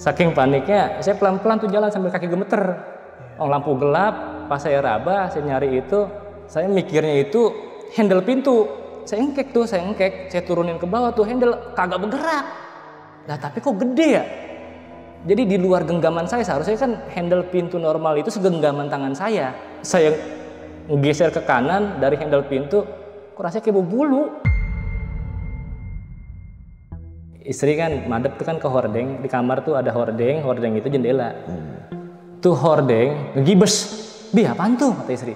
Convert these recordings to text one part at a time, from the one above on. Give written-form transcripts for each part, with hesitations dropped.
Saking paniknya, saya pelan-pelan tuh jalan sambil kaki gemeter. Oh, lampu gelap, pas saya raba, saya nyari itu, saya mikirnya itu handle pintu. Saya engkek, saya turunin ke bawah tuh handle, kagak bergerak. Lah tapi kok gede ya? Jadi di luar genggaman saya, seharusnya kan handle pintu normal itu segenggaman tangan saya. Saya geser ke kanan dari handle pintu, kok rasanya kayak bulu. Istri kan madep tuh kan ke hordeng, di kamar tuh ada hordeng itu jendela. Tuh hordeng ngegibes. Bi, apaan tuh? Kata istri.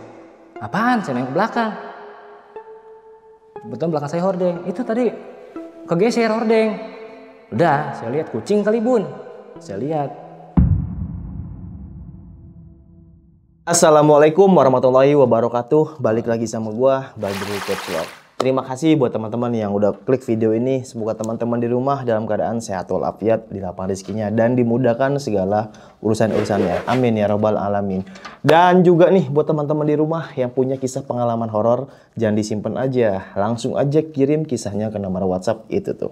Apaan? Saya nengok ke belakang. Betul belakang saya hordeng. Itu tadi kegeser hordeng. Udah, saya lihat kucing kali bun. Saya lihat. Assalamualaikum warahmatullahi wabarakatuh. Balik lagi sama gua, Badrul Coach Vlog. Terima kasih buat teman-teman yang udah klik video ini. Semoga teman-teman di rumah dalam keadaan sehat walafiat, dilapangkan rezekinya dan dimudahkan segala urusan-urusannya. Amin ya rabbal alamin. Dan juga nih buat teman-teman di rumah yang punya kisah pengalaman horor, jangan disimpan aja, langsung aja kirim kisahnya ke nomor WhatsApp itu tuh.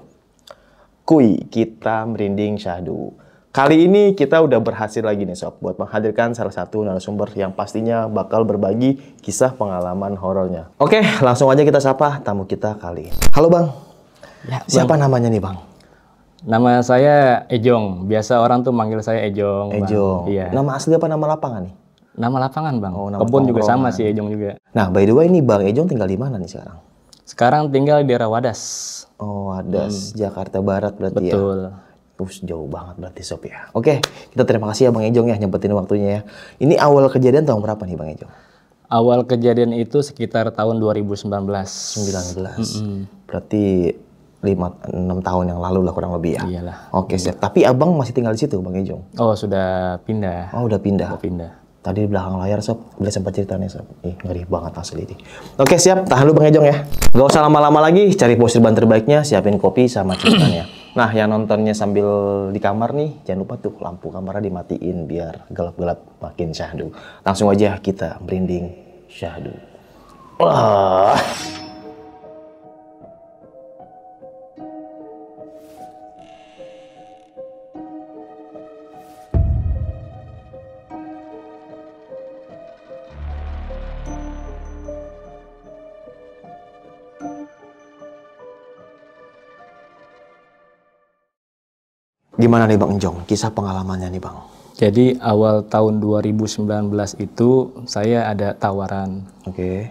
Kuy, kita merinding syahdu. Kali ini kita udah berhasil lagi nih sob buat menghadirkan salah satu narasumber yang pastinya bakal berbagi kisah pengalaman horornya. Oke, langsung aja kita sapa tamu kita kali ini. Halo Bang. Ya, Siapa namanya nih Bang? Nama saya Ejong. Biasa orang tuh manggil saya Ejong. Ejong. Iya. Nama asli apa nama lapangan nih? Nama lapangan Bang. Oh, nama Kebun juga tongkrongan. sama sih Ejong juga. Nah, by the way ini Bang Ejong tinggal di mana nih sekarang? Sekarang tinggal di daerah Wadas. Oh, Wadas, Jakarta Barat berarti ya. Betul. Jauh banget berarti sob ya. Oke, kita terima kasih ya Bang Ejong ya nyempetin waktunya ya. Ini awal kejadian tahun berapa nih Bang Ejong? Awal kejadian itu sekitar tahun 2019. 19. Berarti 5-6 tahun yang lalu lah kurang lebih ya. Iyalah. Oke, siap. Tapi Abang masih tinggal di situ Bang Ejong? Oh, sudah pindah. Oh, udah pindah. Udah pindah. Tadi di belakang layar sob, boleh sempat ceritanya sob. Ngeri banget asli ini. Oke, siap. Tahan dulu Bang Ejong ya. Gak usah lama-lama lagi, cari posisi ban terbaiknya, siapin kopi sama ceritanya. Nah, yang nontonnya sambil di kamar nih, jangan lupa tuh lampu kamarnya dimatiin biar gelap-gelap makin syahdu. Langsung aja kita merinding syahdu. Wah. Gimana nih Bang Ejong, kisah pengalamannya nih Bang? Jadi awal tahun 2019 itu saya ada tawaran. Oke.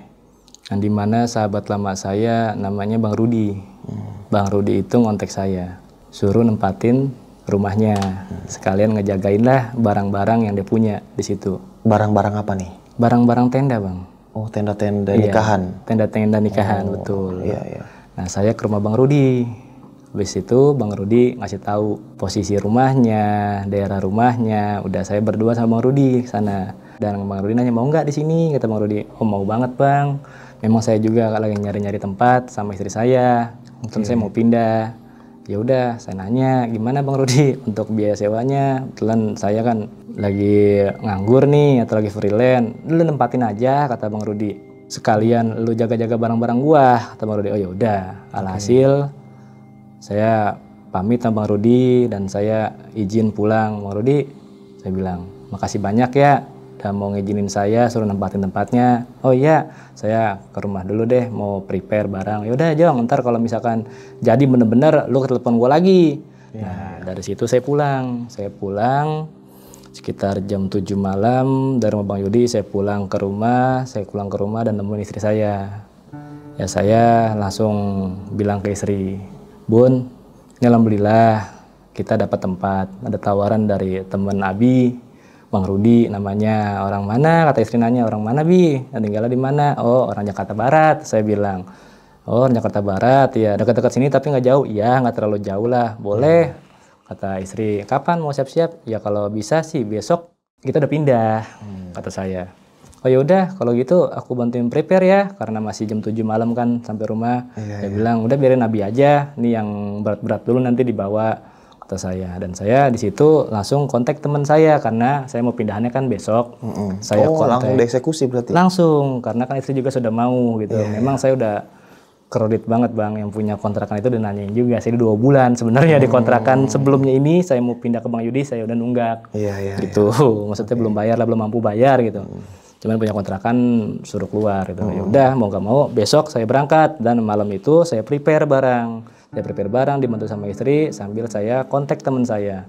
Yang dimana sahabat lama saya namanya Bang Rudi. Bang Rudi itu ngontek saya. Suruh nempatin rumahnya. Sekalian ngejagain lah barang-barang yang dia punya di situ. Barang-barang apa nih? Barang-barang tenda Bang. Oh, tenda-tenda Iya, nikahan. Tenda-tenda nikahan, betul. Iya, iya. Nah, saya ke rumah Bang Rudi. Habis itu Bang Rudi ngasih tahu posisi rumahnya, daerah rumahnya. Udah saya berdua sama Bang Rudi sana. Dan Bang Rudi nanya mau nggak di sini? Kata Bang Rudi, oh mau banget Bang. Memang saya juga lagi nyari-nyari tempat sama istri saya. Kebetulan saya mau pindah. Ya udah, saya nanya gimana Bang Rudi untuk biaya sewanya. Kebetulan saya kan lagi nganggur nih atau lagi freelance. Lu nempatin aja kata Bang Rudi. Sekalian lu jaga-jaga barang-barang gua kata Bang Rudi. Oh ya udah, alhasil saya pamit sama Bang Rudi dan saya izin pulang. Bang Rudi, saya bilang, makasih banyak ya udah mau ngizinin saya suruh nempatin tempatnya. Oh iya, saya ke rumah dulu deh mau prepare barang. Yaudah Jong, ntar kalau misalkan jadi bener-bener lu telepon gue lagi. Nah, dari situ saya pulang. Saya pulang sekitar jam 7 malam dari rumah Bang Yudi. Saya pulang ke rumah dan nemuin istri saya. Ya saya langsung bilang ke istri, Bun, ini alhamdulillah kita dapat tempat. Ada tawaran dari temen Abi, Bang Rudi namanya. Orang mana? Kata istri nanya, orang mana Bi? Tinggalnya di mana? Oh, orang Jakarta Barat. Saya bilang, oh orang Jakarta Barat, ya dekat-dekat sini tapi nggak jauh. Iya, nggak terlalu jauh lah. Boleh. Kata istri, kapan mau siap-siap? Ya kalau bisa sih besok kita udah pindah. Kata saya. Oh ya udah kalau gitu aku bantuin prepare ya karena masih jam 7 malam kan sampai rumah. Dia bilang udah biarin Nabi aja, nih yang berat-berat dulu nanti dibawa kata saya. Dan saya di situ langsung kontak teman saya karena saya mau pindahannya kan besok. Saya kontak langsung dieksekusi berarti. langsung karena kan istri juga sudah mau gitu. Memang saya udah kredit banget bang, yang punya kontrakan itu udah nanyain juga. Saya 2 bulan sebenarnya di kontrakan sebelumnya ini saya mau pindah ke Bang Yudi, saya udah nunggak. Gitu. Maksudnya belum bayar lah, belum mampu bayar gitu. Cuman punya kontrakan suruh keluar gitu. Ya udah mau gak mau besok saya berangkat, dan malam itu saya prepare barang. Saya prepare barang dibantu sama istri sambil saya kontak teman saya.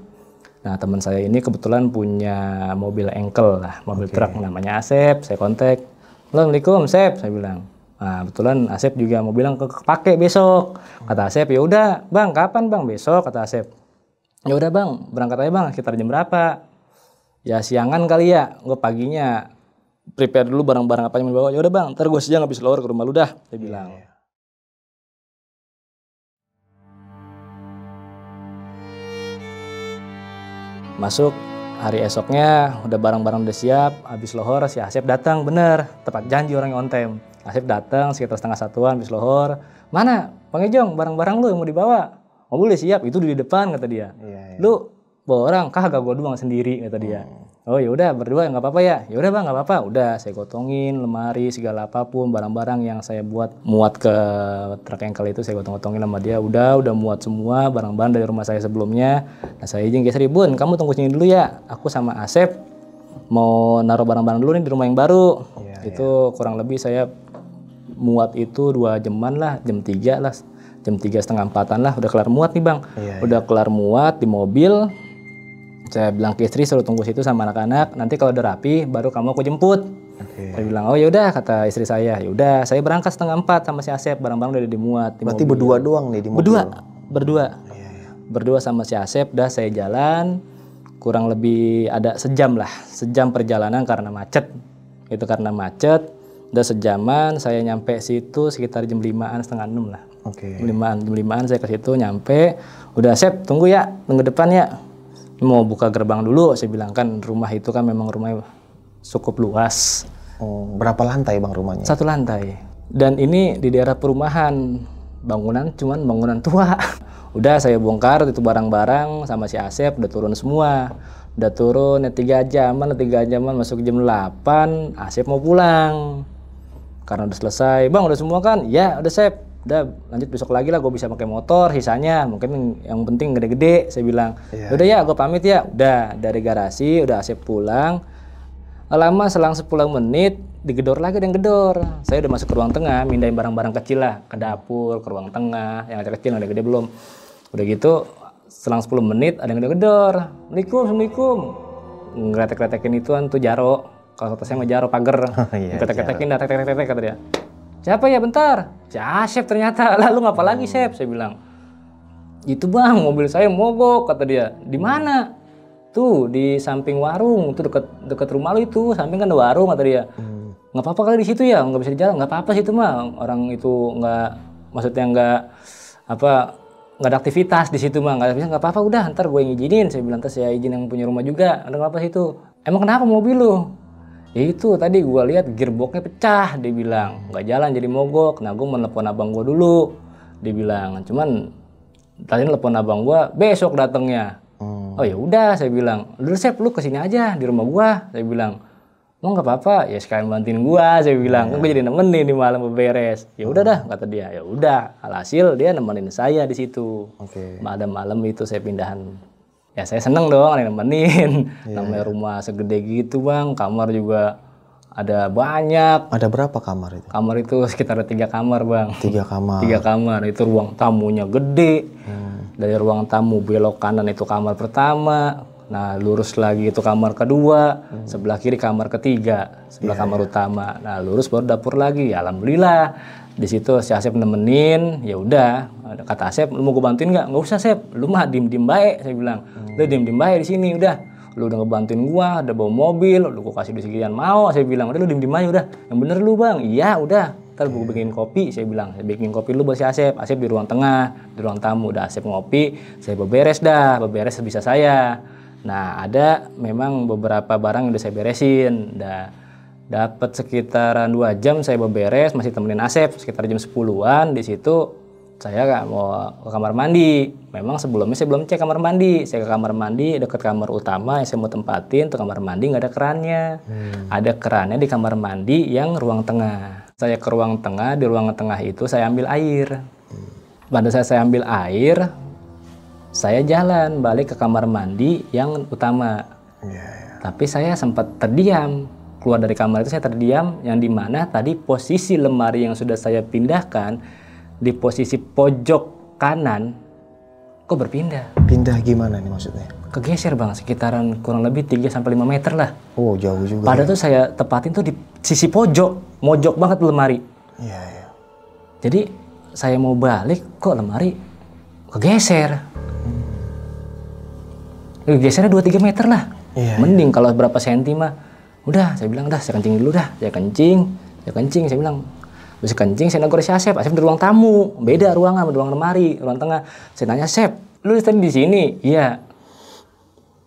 Nah teman saya ini kebetulan punya mobil engkel lah, mobil truk namanya Asep. Saya kontak, Assalamualaikum Asep, saya bilang. Nah, kebetulan Asep juga mau bilang kepake besok. Kata Asep, ya udah, Bang, kapan Bang? Besok, kata Asep. Ya udah Bang, berangkat aja Bang, sekitar jam berapa? Ya siangan kali ya, gue paginya prepare dulu barang-barang apa yang mau dibawa. Ya udah Bang, ntar gue siang habis lower ke rumah lu dah, saya bilang. Masuk hari esoknya, udah barang-barang udah siap, habis lohor si Asep datang, bener, tepat janji orangnya on time. Asep datang sekitar 12:30 habis lohor. Mana? Bang Ejong, barang-barang lu yang mau dibawa. Mobil udah siap, itu di depan kata dia. Lu bawa orang, kagak gua doang sendiri kata dia. Oh ya udah berdua nggak apa-apa ya. Ya udah Bang nggak apa-apa. Udah saya gotongin lemari segala apapun barang-barang yang saya buat muat ke truk engkel itu saya gotong-gotongin sama dia. Udah muat semua barang-barang dari rumah saya sebelumnya. Nah saya izin ke istri, Bun, kamu tunggu sini dulu ya. Aku sama Asep mau naruh barang-barang dulu nih di rumah yang baru. Itu kurang lebih saya muat itu 2 jaman lah, jam 3 lah, jam 3:30-4 lah udah kelar muat nih Bang. Udah kelar muat di mobil. Saya bilang ke istri suruh tunggu situ sama anak-anak, nanti kalau udah rapi baru kamu aku jemput. Saya bilang oh ya udah, kata istri saya. Ya udah, saya berangkat 3:30 sama si Asep, barang-barang udah dimuat di Berarti mobil. berdua doang nih di mobil. Berdua sama si Asep. Dah saya jalan kurang lebih ada sejam lah, sejam perjalanan karena macet. Itu karena macet. Udah sejaman, saya nyampe situ sekitar jam 5-an, setengah 6 lah. Jam 5-an saya ke situ nyampe. Udah Sep, tunggu ya, tunggu depan ya. Mau buka gerbang dulu, saya bilang kan rumah itu kan memang rumahnya cukup luas. Berapa lantai Bang rumahnya? 1 lantai. Dan ini di daerah perumahan, bangunan cuman bangunan tua. Udah saya bongkar itu barang-barang sama si Asep, udah turun semua. Udah turun ya 3 jaman masuk jam 8, Asep mau pulang. Karena udah selesai, Bang udah semua kan? Ya udah Sep, udah lanjut besok lagi lah, gue bisa pakai motor sisanya, mungkin yang penting gede-gede, saya bilang. Udah ya, gue pamit ya. Udah dari garasi, udah Asep pulang. Lama selang 10 menit digedor lagi dan gedor. Saya udah masuk ke ruang tengah, mindahin barang-barang kecil lah ke dapur, ke ruang tengah, yang kecil, yang gede belum. Udah gitu selang 10 menit ada yang gedor. Assalamualaikum. Ngeletek-letekin ituan tuh jaro. Kalau kata saya mah jaro pagar. Ketek-ketekin dah, tek-tek kata dia. Siapa ya, bentar? Si Asep ternyata. Lalu ngapa lagi Sep? Saya bilang. Itu Bang, mobil saya mogok kata dia. Di mana? Tuh di samping warung, tuh deket rumah lu itu, samping kan ada warung kata dia. Nggak apa-apa kali di situ ya, nggak bisa di jalan. Nggak apa-apa sih itu mah. Orang itu nggak, maksudnya nggak ada aktivitas di situ mah. Nggak apa-apa, udah ntar gue ngizinin. Saya bilang, ntar saya izin yang punya rumah juga. Ada apa sih itu? Emang kenapa mobil lu? Ya itu tadi gue lihat gearboxnya pecah, dia bilang nggak jalan jadi mogok. Nah gue menelepon abang gue dulu, dia bilang. Cuman tadi telepon abang gue besok datangnya. Oh ya udah, saya bilang, lu Sep lu kesini aja di rumah gue, saya bilang. Lo nggak apa-apa, ya sekalian bantuin gue, saya bilang. Kan gue jadi nemenin di malam beberes. Ya udah dah kata dia. Ya udah, alhasil dia nemenin saya di situ. Malam-malam itu saya pindahan. Ya saya seneng dong ada yang nemenin. Namanya rumah segede gitu Bang, kamar juga ada banyak. Ada berapa kamar itu? Kamar itu sekitar ada 3 kamar Bang. 3 kamar. 3 kamar, itu ruang tamunya gede. Dari ruang tamu belok kanan itu kamar pertama. Nah lurus lagi itu kamar kedua. Sebelah kiri kamar ketiga. Sebelah kamar utama. Nah lurus baru dapur lagi. Ya, alhamdulillah. Di situ si Asep nemenin, ya udah. Kata Asep, lu mau gue bantuin nggak? Nggak usah Sep, lu mah diem-diem baik, saya bilang. Lu diem-diem baik di sini, udah. Lu udah ngebantuin gua, udah bawa mobil, lu gua kasih duit sekian mau, saya bilang. Udah lu diem-diem aja udah. Yang bener lu Bang, iya udah. Ntar gua bikin kopi, saya bilang. Saya bikin kopi lu buat si Asep. Asep di ruang tengah, di ruang tamu. Udah Asep ngopi, saya beberes dah, beberes sebisa saya. Nah ada memang beberapa barang yang udah saya beresin, dapat sekitaran 2 jam saya beberes, masih temenin Asep sekitar jam 10-an. Di situ saya nggak mau ke kamar mandi. Memang sebelumnya saya belum cek kamar mandi. Saya ke kamar mandi dekat kamar utama yang saya mau tempatin. Tuh kamar mandi nggak ada kerannya. Ada kerannya di kamar mandi yang ruang tengah. Saya ke ruang tengah, di ruang tengah itu saya ambil air. Pada saat saya ambil air, saya jalan balik ke kamar mandi yang utama. Tapi saya sempat terdiam. Keluar dari kamar itu saya terdiam, yang dimana tadi posisi lemari yang sudah saya pindahkan di posisi pojok kanan kok berpindah. Pindah gimana nih maksudnya? Kegeser bang, sekitaran kurang lebih 3-5 meter lah. Oh jauh juga. Padahal tuh saya tepatin tuh di sisi pojok, mojok banget lemari. Iya. Jadi saya mau balik, kok lemari kegeser. Gesernya 2-3 meter lah. Iya, Mending kalau berapa senti mah. Udah, saya bilang dah, saya kencing dulu dah. Saya kencing, saya bilang. Terus kencing, saya negur si Asep di ruang tamu. Beda ruangan, ruang lemari, ruang tengah. Saya tanya, Asep, lu tadi di sini? Iya.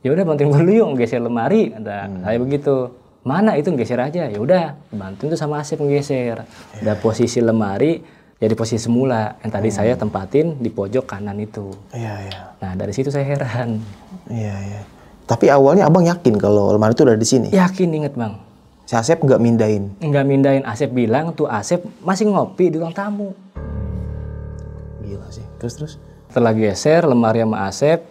Ya udah bantuin gue dulu yuk geser lemari, kata saya begitu. Mana itu geser aja, ya udah bantuin tuh sama Asep ngegeser. Udah posisi lemari jadi posisi semula yang tadi saya tempatin di pojok kanan itu. Iya. Nah dari situ saya heran. Iya. Tapi awalnya abang yakin kalau lemari itu udah di sini? Yakin, inget bang. Si Asep nggak mindahin? Nggak mindahin. Asep bilang tuh Asep masih ngopi di ruang tamu. Gila sih. Terus? Setelah geser lemari sama Asep,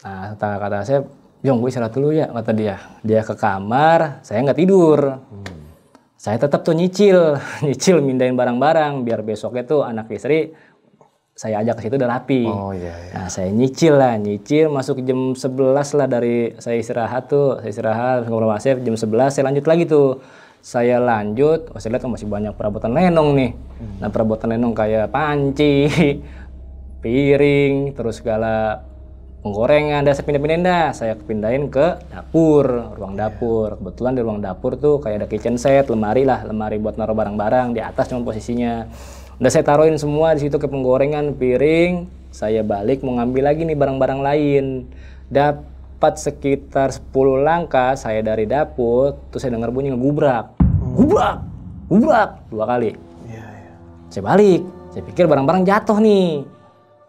nah kata Asep, Jong, gue istirahat dulu ya, kata dia. Dia ke kamar, saya nggak tidur. Saya tetap tuh nyicil mindahin barang-barang, biar besoknya tuh anak istri saya ajak ke situ udah rapi. Oh iya. Nah saya nyicil masuk jam 11 lah dari saya istirahat, ngobrol sama Asep, jam 11 saya lanjut lagi tuh. Saya lanjut, saya lihat masih banyak perabotan lenong nih. Nah perabotan lenong kayak panci, piring, terus segala penggorengan, saya pindahin dah. Saya pindahin ke dapur, ruang dapur. Kebetulan di ruang dapur tuh kayak ada kitchen set, lemari buat naruh barang-barang di atas cuma posisinya. Udah saya taruhin semua di situ ke penggorengan, piring. Saya balik mau ngambil lagi nih barang-barang lain. Dapat sekitar 10 langkah saya dari dapur, terus saya dengar bunyi ngegubrak. Gubrak 2 kali. Iya. Saya balik, saya pikir barang-barang jatuh nih.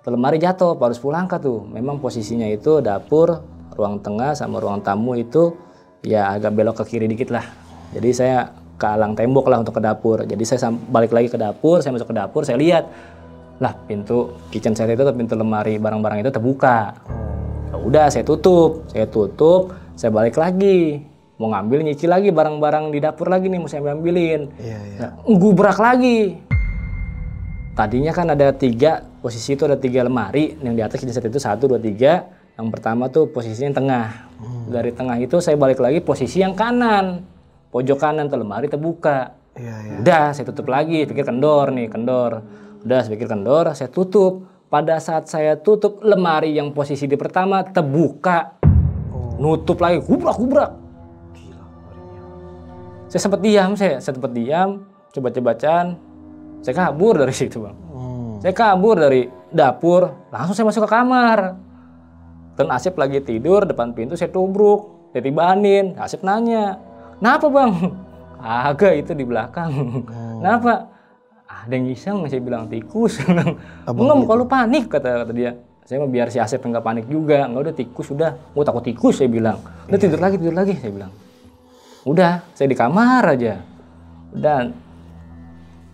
Lemari jatuh, baru 10 langkah tuh. Memang posisinya itu dapur, ruang tengah sama ruang tamu itu ya agak belok ke kiri dikit lah. Jadi saya ke alang tembok lah untuk ke dapur. Jadi saya balik lagi ke dapur, saya masuk ke dapur, saya lihat lah pintu kitchen set itu, pintu lemari barang-barang itu terbuka. Ya udah saya tutup, saya balik lagi. Mau ngambil nyicil lagi barang-barang di dapur lagi nih, mau saya ambilin. Iya. Nah, gubrak lagi. Tadinya kan ada 3, posisi itu ada 3 lemari, yang di atas kitchen set itu 1, 2, 3. Yang pertama tuh posisinya yang tengah. Dari tengah itu saya balik lagi posisi yang kanan. Pojok kanan tuh lemari terbuka. Iya. Udah saya tutup lagi, pikir kendor. Udah saya pikir kendor, saya tutup. Pada saat saya tutup, lemari yang posisi di pertama terbuka. Nutup lagi, gubrak. Gila. Saya sempat diam, coba bacaan. Saya kabur dari situ bang. Saya kabur dari dapur, langsung saya masuk ke kamar. Dan Asep lagi tidur depan pintu, saya tubruk, saya tibanin. Asep nanya, kenapa bang? Agak itu di belakang. Kenapa? Ada yang iseng, saya bilang tikus. Enggak, kalau panik kata dia. Saya mau biar si Asep nggak panik juga. Enggak, udah tikus udah. Mau takut tikus saya bilang. Udah tidur lagi saya bilang. Udah, saya di kamar aja. Dan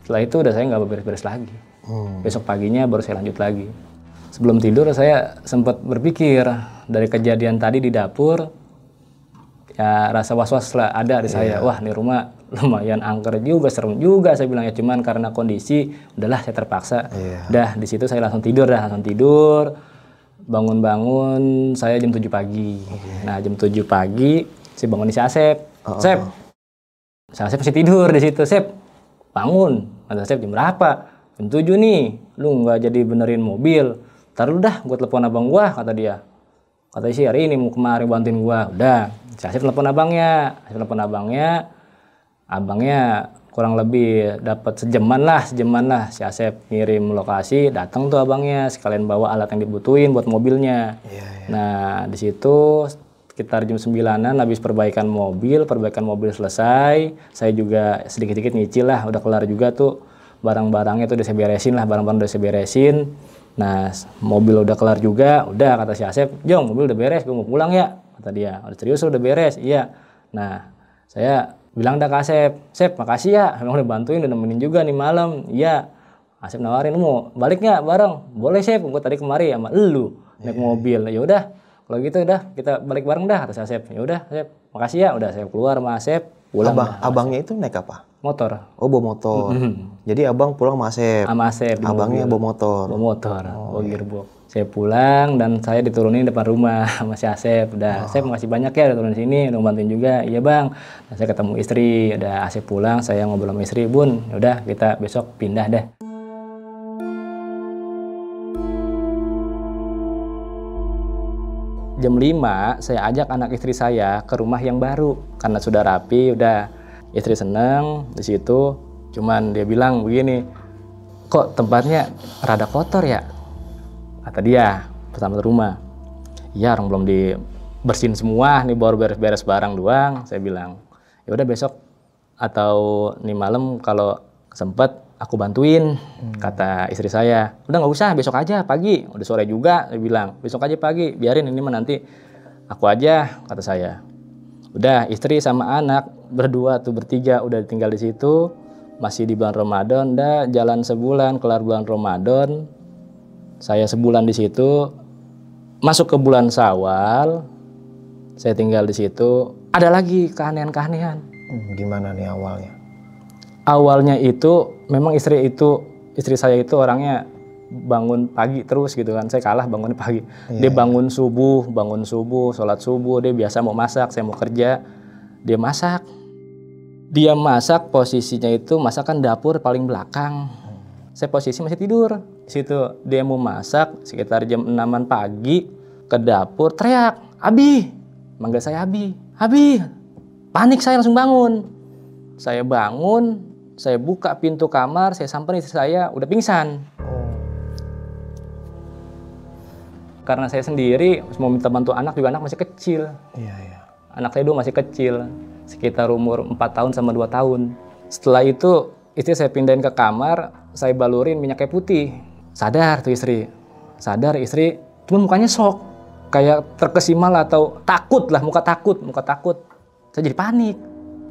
setelah itu udah saya nggak beres-beres lagi. Besok paginya baru saya lanjut lagi. Sebelum tidur saya sempat berpikir dari kejadian tadi di dapur, ya rasa was-was lah ada di saya. Wah ini rumah lumayan angker juga, serem juga saya bilang ya. Cuman karena kondisi, udahlah saya terpaksa. Dah di situ saya langsung tidur. Bangun-bangun saya jam 7 pagi. Nah jam 7 pagi saya bangun si Asep. Sep, si Asep masih tidur di situ. Sep, bangun. Kata Asep, jam berapa? Jam 7 nih, lu nggak jadi benerin mobil. Ntar lu dah, gue telepon abang gua, kata dia. Kata sih hari ini mau kemari bantuin gua. Udah, si Asep telepon abangnya. Abangnya kurang lebih dapat sejaman lah. Si Asep ngirim lokasi, datang tuh abangnya, sekalian bawa alat yang dibutuhin buat mobilnya. Nah, di situ sekitar jam 9-an habis perbaikan mobil selesai. Saya juga sedikit-sedikit nyicil lah, udah kelar juga tuh. Barang-barangnya tuh udah saya beresin lah, Nah, mobil udah kelar juga, udah kata si Asep, Jong, mobil udah beres, gue mau pulang ya, kata dia. Udah serius udah beres, iya. Nah, saya Bilang dah ke Asep, Sep makasih ya, emang udah bantuin, udah nemenin juga nih malam. Iya. Asep nawarin, mau balik nggak bareng? Boleh Sep, gue tadi kemari sama elu naik mobil. Ya udah, kalau gitu udah kita balik bareng dah, kata Asep. Ya udah, Asep, makasih ya. Udah saya keluar sama Asep, pulang. Abangnya itu naik apa? Motor. Oh, bawa motor. Jadi abang pulang sama Asep. Sama Asep. Abangnya bawa motor. Bawa motor, bawa gearbox. Saya pulang dan saya diturunin depan rumah sama si Asep. Udah, Asep makasih banyak ya udah turun sini, udah bantuin juga. Iya bang. Dan saya ketemu istri. Udah Asep pulang, saya ngobrol sama istri, Bun. Udah kita besok pindah deh. Jam 5 saya ajak anak istri saya ke rumah yang baru karena sudah rapi. Udah istri seneng di situ. Cuman dia bilang begini, kok tempatnya rada kotor ya? Kata dia pertama rumah. Iya, orang belum dibersihin semua, nih baru beres-beres barang doang. Saya bilang, ya udah besok atau nih malam kalau sempet aku bantuin, kata istri saya. Udah nggak usah, besok aja pagi. Udah sore juga, saya bilang. Besok aja pagi, biarin ini mah nanti aku aja, kata saya. Udah istri sama anak berdua tuh bertiga udah tinggal di situ. Masih di bulan Ramadan, dah jalan sebulan, kelar bulan Ramadan. Saya sebulan di situ, masuk ke bulan Syawal, saya tinggal di situ. Ada lagi keanehan-keanehan. Gimana nih awalnya? Awalnya itu memang istri saya itu orangnya bangun pagi terus gitu kan. Saya kalah bangun pagi. Dia bangun subuh, sholat subuh. Dia biasa mau masak, saya mau kerja, dia masak. Dia masak posisinya itu masakan dapur paling belakang. Saya posisi masih tidur. Di situ dia mau masak sekitar jam 6-an pagi, ke dapur teriak, "Abi!" Manggil saya Abi. "Abi!" Panik saya langsung bangun. Saya bangun, saya buka pintu kamar, saya samperin istri saya, udah pingsan. Karena saya sendiri mau minta bantu anak juga, anak masih kecil. Anak saya dulu masih kecil, sekitar umur 4 tahun sama 2 tahun. Setelah itu istri saya pindahin ke kamar, saya balurin minyak kayu putih. Sadar tuh istri. Sadar istri, cuman mukanya shock. Kayak terkesima atau takut lah, muka takut. Saya jadi panik.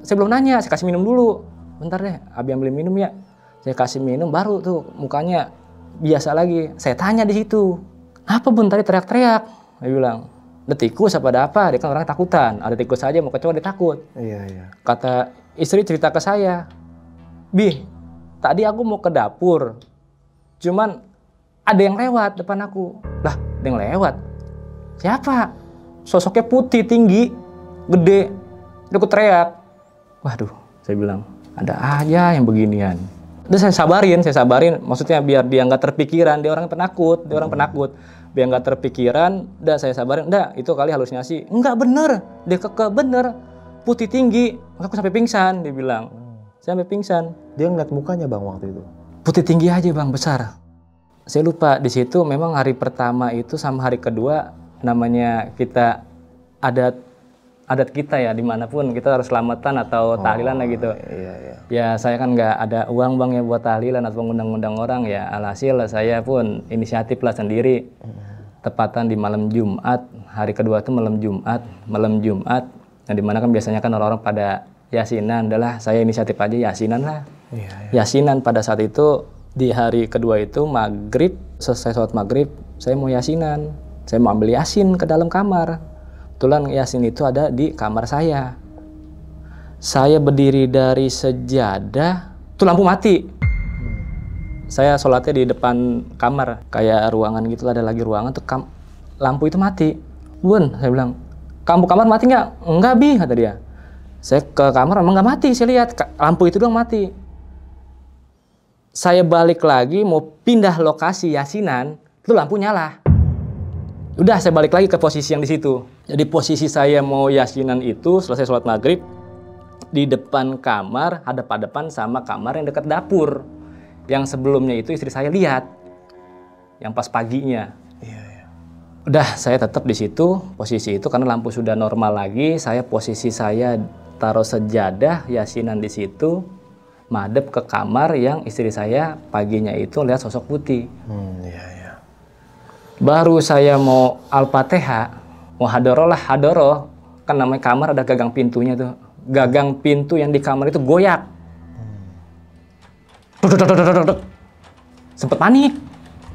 Saya belum nanya, saya kasih minum dulu. Bentar deh, Abi ambil minum ya. Saya kasih minum, baru tuh mukanya biasa lagi. Saya tanya di situ, "Apa Bun tadi teriak-teriak?" Dia bilang, "Ada tikus apa ada apa?" Dia kan orangnya takutan. Ada tikus aja mau kecoa dia takut. Kata istri cerita ke saya, "Bi, tadi aku mau ke dapur. Cuman ada yang lewat depan aku." Lah, ada yang lewat? Siapa? Sosoknya putih, tinggi, gede. Dia aku teriak. Waduh, saya bilang, ada aja yang beginian. Udah saya sabarin. Maksudnya biar dia nggak terpikiran. Dia orang penakut. Biar nggak terpikiran, udah saya sabarin. Udah, itu kali halusinasi. Enggak bener. Dia bener. Putih tinggi. Aku sampai pingsan, dia bilang. Saya sampai pingsan. Dia ngeliat mukanya bang waktu itu? Putih tinggi aja bang, besar. Saya lupa, di situ memang hari pertama itu sama hari kedua, namanya kita adat kita ya, dimanapun kita harus selamatan atau tahlilan lah gitu. Ya saya kan nggak ada uang bang ya buat tahlilan atau ngundang-ngundang orang ya. Alhasil saya pun inisiatif lah sendiri. Tepatan di malam Jumat, hari kedua itu malam Jumat. Nah dimana kan biasanya kan orang-orang pada yasinan, adalah saya inisiatif aja yasinan lah. Yasinan pada saat itu di hari kedua itu maghrib, selesai sholat maghrib, saya mau yasinan. Saya mau ambil yasin ke dalam kamar. Kebetulan yasin itu ada di kamar saya. Saya berdiri dari sejadah, tuh lampu mati. Saya sholatnya di depan kamar, kayak ruangan gitu, ada lagi ruangan tuh lampu itu mati. Bun, saya bilang, "Kamu kamar mati nggak?" "Enggak Bi," kata dia. Saya ke kamar emang nggak mati, saya lihat lampu itu doang mati. Saya balik lagi mau pindah lokasi yasinan, itu lampu nyala. Udah saya balik lagi ke posisi yang di situ. Jadi posisi saya mau yasinan itu selesai sholat maghrib di depan kamar, hadap-hadapan sama kamar yang dekat dapur. Yang sebelumnya itu istri saya lihat, yang pas paginya. Udah saya tetap di situ, posisi itu karena lampu sudah normal lagi. Posisi saya taruh sejadah yasinan di situ, madep ke kamar yang istri saya paginya itu lihat sosok putih. Baru saya mau Al-Fatihah, mau hadoroh, kan namanya kamar ada gagang pintunya tuh. gagang pintu yang di kamar itu goyak. Sempet panik.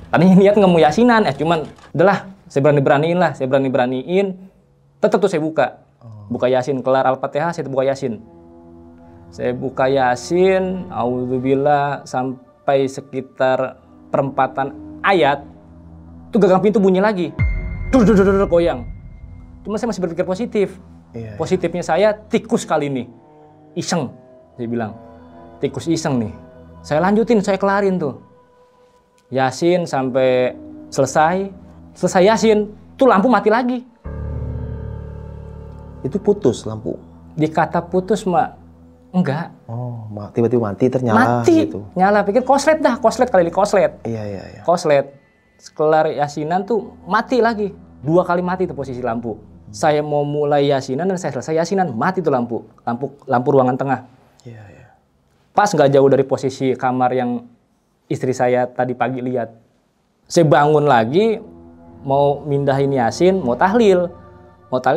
Tadinya niat nggak mau yasinan, cuman udahlah, saya berani-beraniin. Tetap tuh saya buka. Buka Yasin, kelar Al-Fatihah, saya buka Yasin. Saya buka Yasin, auzubillah, sampai sekitar perempatan ayat, tuh gagang pintu bunyi lagi. Goyang. Cuma saya masih berpikir positif. Positifnya saya, tikus kali ini. Iseng, saya bilang. Tikus iseng nih. Saya lanjutin, saya kelarin tuh. Yasin sampai selesai Yasin, tuh lampu mati lagi. Itu putus lampu? Dikata putus, Mak. Enggak. Oh, tiba-tiba mati ternyala gitu. Nyala, pikir koslet kali ini koslet. Iya. Koslet. Kelar yasinan tuh mati lagi. 2 kali mati tuh posisi lampu. Saya mau mulai yasinan dan saya selesai yasinan, mati tuh lampu ruangan tengah. Iya. Pas nggak jauh dari posisi kamar yang istri saya tadi pagi lihat. Saya bangun lagi, mau mindahin Yasin, mau tahlil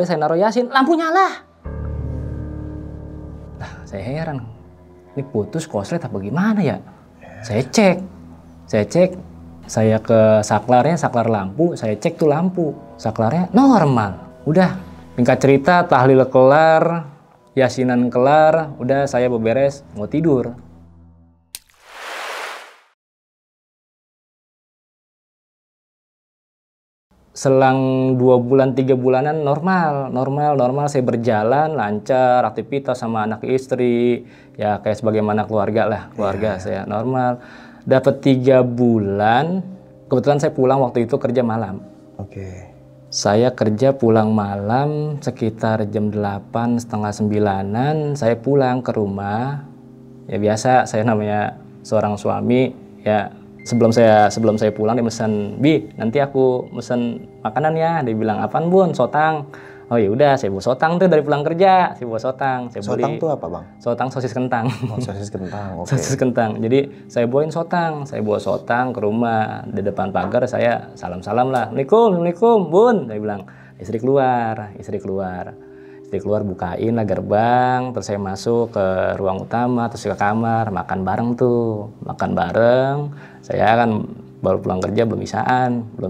saya naruh Yasin, lampu nyala. Nah, saya heran, ini putus koslet apa gimana ya? Saya cek, saya ke saklarnya, saklar lampu, saya cek tuh lampu, saklarnya normal. Udah, singkat cerita, tahlil kelar, yasinan kelar, udah saya beberes, mau tidur. Selang 2 bulan, 3 bulanan normal, saya berjalan, lancar, aktivitas sama anak istri, ya kayak sebagaimana keluarga saya normal. Dapat 3 bulan, kebetulan saya pulang waktu itu kerja malam. Oke. Saya kerja pulang malam sekitar jam 8, setengah 9-an, saya pulang ke rumah. Ya biasa, saya namanya seorang suami, ya sebelum saya pulang dia pesan, "Bi, nanti aku pesan makanan ya." Dia bilang, "Apaan, Bun?" "Sotang." Oh ya udah, saya bawa sotang tuh dari pulang kerja. Saya bawa sotang. Sotang tuh apa, Bang? Sotang sosis kentang. Oh, sosis kentang. Okay. Sosis kentang. Jadi saya bawain sotang. Saya bawa sotang ke rumah. Di depan pagar saya salam-salam lah. "Assalamualaikum, Bun." Saya bilang, Istri keluar, bukain lah gerbang, terus saya masuk ke ruang utama, terus ke kamar, makan bareng. Saya kan baru pulang kerja, belum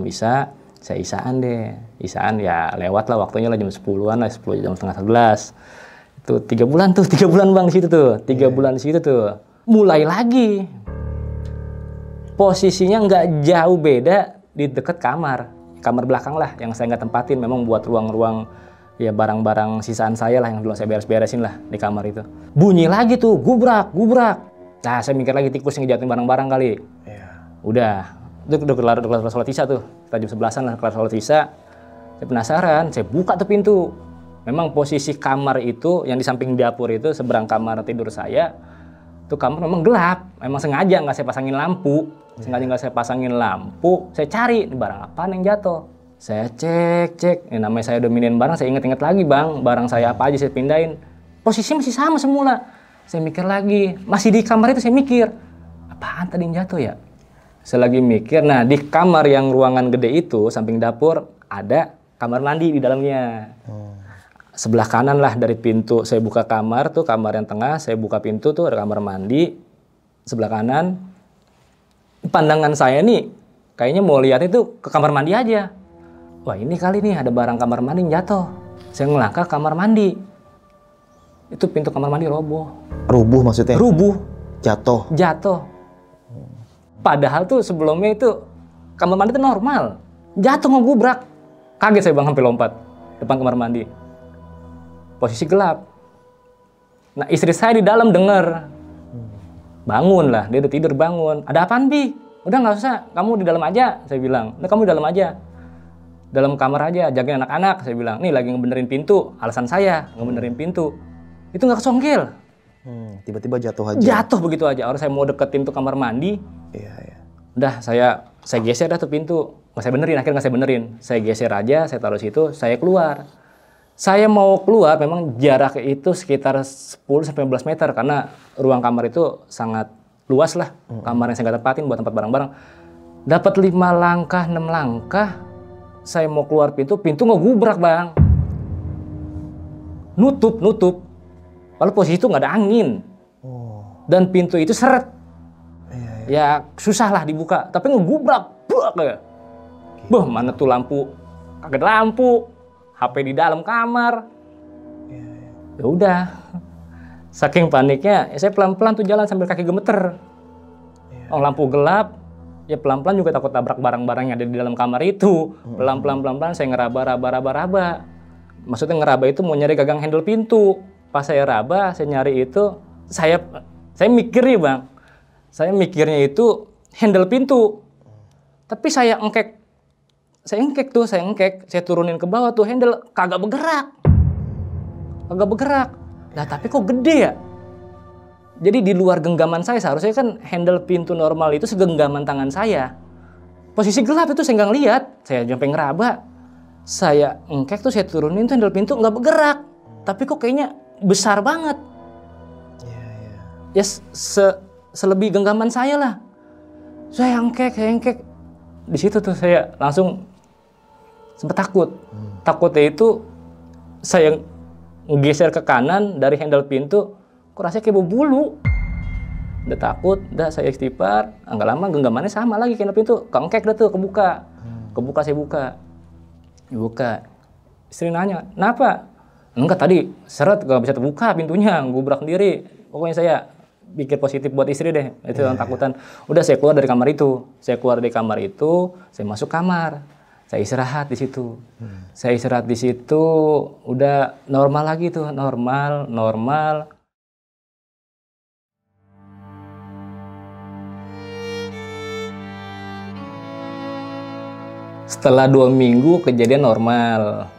bisa, saya isaan deh. Isaan ya lewat lah waktunya lah jam 10-an lah, 10 jam setengah 11. Itu 3 bulan Bang di situ tuh. 3 bulan di situ tuh. Mulai lagi. Posisinya nggak jauh beda di dekat kamar belakang lah yang saya nggak tempatin, memang buat ruang-ruang ya barang-barang sisaan saya lah yang belum saya beres-beresin lah di kamar itu. Bunyi lagi tuh, gubrak. Nah, saya mikir lagi tikus yang ngejatuhin barang-barang kali. Udah kelar sholat isya tuh, kita jam 11-an lah kelar sholat isya. Saya penasaran, saya buka tuh pintu. Memang posisi kamar itu yang di samping dapur itu seberang kamar tidur saya, tuh kamar memang gelap. Memang sengaja nggak saya pasangin lampu. Saya cari ini barang apa yang jatuh. Saya cek. Ini namanya saya dominin barang, saya inget lagi, Bang. Barang saya apa aja saya pindahin. Posisinya masih sama semula. Saya mikir lagi, masih di kamar itu saya mikir, apaan tadi yang jatuh ya? Saya lagi mikir, nah di kamar yang ruangan gede itu, samping dapur, ada kamar mandi di dalamnya. Sebelah kanan lah dari pintu, saya buka kamar tuh, kamar yang tengah, saya buka pintu tuh, ada kamar mandi. Sebelah kanan, pandangan saya nih, kayaknya mau lihat itu ke kamar mandi aja. Wah ini kali nih ada barang kamar mandi yang jatuh. Saya ngelangkah kamar mandi. Itu pintu kamar mandi roboh. Rubuh maksudnya? Rubuh. Jatuh? Jatuh. Padahal tuh sebelumnya itu kamar mandi itu normal. Jatuh ngegubrak. Kaget saya, Bang, sampai lompat depan kamar mandi. Posisi gelap. Nah istri saya di dalam dengar. Bangun lah, dia udah tidur bangun. "Ada apaan, Bi?" "Udah nggak usah, kamu di dalam aja." Saya bilang, "Udah kamu di dalam aja. Dalam kamar aja, jagain anak-anak." Saya bilang, "Nih lagi ngebenerin pintu." Alasan saya ngebenerin pintu. Itu nggak kesonggel. Tiba-tiba jatuh aja. Jatuh begitu aja. Orang saya mau deketin tuh kamar mandi. Iya. Udah saya geser dah tuh pintu. Akhirnya nggak saya benerin. Saya geser aja, saya taruh situ, saya keluar. Saya mau keluar, memang jarak itu sekitar 10-15 meter karena ruang kamar itu sangat luas lah. Kamar yang saya nggak tempatin buat tempat barang-barang. Dapat 5 langkah, 6 langkah, saya mau keluar pintu ngegubrak, Bang. Nutup. Padahal posisi itu nggak ada angin. Dan pintu itu seret. Ya susah lah dibuka, tapi ngegubrak, brak ya. Boh, mana tuh lampu? Kagak ada lampu. HP di dalam kamar. Ya udah. Saking paniknya, ya saya pelan-pelan tuh jalan sambil kaki gemeter. Lampu gelap, ya pelan-pelan juga takut tabrak barang-barang yang ada di dalam kamar itu. Pelan-pelan saya ngeraba. Maksudnya ngeraba itu mau nyari gagang handle pintu. Pas saya raba, saya nyari itu, saya mikir nih Bang. Saya mikirnya itu handle pintu. Tapi saya engkek, saya turunin ke bawah tuh handle, kagak bergerak. Nah tapi kok gede ya? Jadi di luar genggaman saya, seharusnya kan handle pintu normal itu segenggaman tangan saya. Posisi gelap itu saya nggak ngeliat, saya sampai ngeraba. Saya engkek tuh, saya turunin tuh handle pintu nggak bergerak. Tapi kok kayaknya besar banget. Ya selebih genggaman saya lah. Saya engkek. Di situ tuh saya langsung sempat takut. Takutnya itu saya ngegeser ke kanan dari handle pintu, kok rasanya kayak bulu. Udah takut, udah saya istighfar. Nggak lama genggamannya sama lagi handle pintu, keengkek dah tuh, kebuka. Saya buka. Istri nanya, kenapa? Enggak, tadi seret gak bisa terbuka pintunya, gubrak sendiri. Pokoknya saya pikir positif buat istri deh, itu yang takutan. Udah saya keluar dari kamar itu, saya masuk kamar, saya istirahat di situ. Saya istirahat di situ, udah normal lagi tuh, normal. Setelah 2 minggu kejadian normal.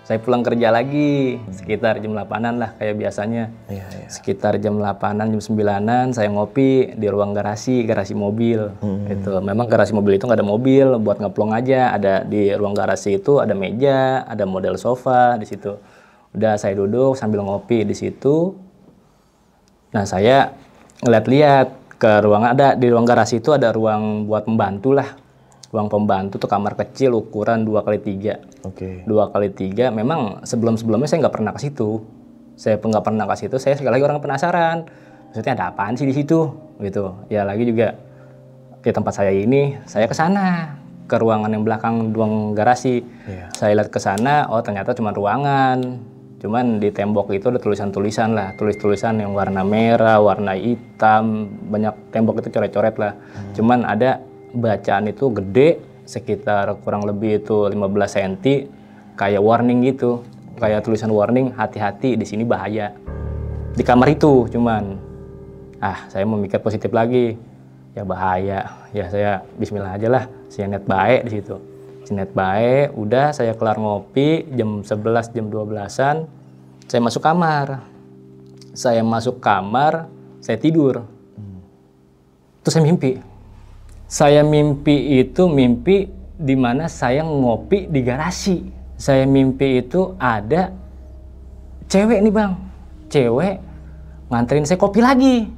Saya pulang kerja lagi, sekitar jam 8-an lah kayak biasanya. Sekitar jam 8-an, jam 9-an saya ngopi di ruang garasi mobil. Itu memang garasi mobil itu nggak ada mobil, buat ngeplong aja. Ada di ruang garasi itu ada meja, ada model sofa di situ. Udah saya duduk sambil ngopi di situ. Nah saya ngeliat-liat ke ruang, ada di ruang garasi itu ada ruang buat pembantu lah. Ruang pembantu tuh kamar kecil ukuran 2x3. 2x3. Memang sebelumnya saya nggak pernah ke situ. Saya sekali lagi orang penasaran. Maksudnya ada apaan sih di situ? Gitu. Ya lagi juga di tempat saya ini, saya ke sana, ke ruangan yang belakang ruang garasi. Saya lihat ke sana, oh ternyata cuma ruangan. Cuman di tembok itu ada tulisan-tulisan lah, tulisan yang warna merah, warna hitam, banyak tembok itu coret-coret lah. Cuman ada bacaan itu gede, sekitar kurang lebih itu 15 cm, kayak warning gitu, kayak tulisan warning, hati-hati di sini bahaya. Di kamar itu cuman, saya mau mikir positif lagi, ya bahaya, ya saya bismillah aja lah, saya niat baik di situ. Niat baik, udah saya kelar ngopi, jam 11, jam 12-an, saya masuk kamar. Saya tidur. Terus saya mimpi. Saya mimpi di mana saya ngopi di garasi. Saya mimpi itu ada cewek nih Bang. Cewek nganterin saya kopi lagi.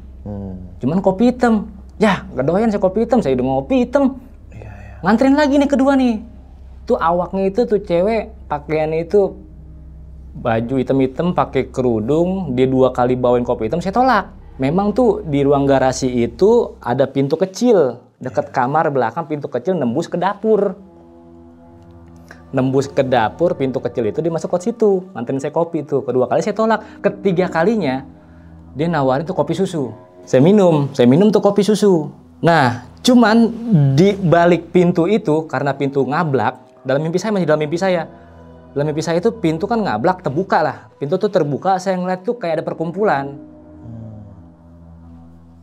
Cuman kopi hitam. Ya, gak doyan saya kopi hitam, saya udah ngopi hitam. Nganterin lagi nih kedua nih. Tuh awaknya itu tuh cewek, pakaiannya itu baju hitam-hitam pakai kerudung, dia 2 kali bawain kopi hitam, saya tolak. Memang tuh di ruang garasi itu ada pintu kecil. Dekat kamar belakang pintu kecil nembus ke dapur. Pintu kecil itu dia masuk ke situ, nganterin saya kopi itu. Kedua kali saya tolak. Ketiga kalinya dia nawarin tuh kopi susu. Saya minum tuh kopi susu. Nah, cuman di balik pintu itu karena pintu ngablak, dalam mimpi saya itu pintu kan ngablak, terbuka lah. Pintu tuh terbuka, saya ngeliat tuh kayak ada perkumpulan.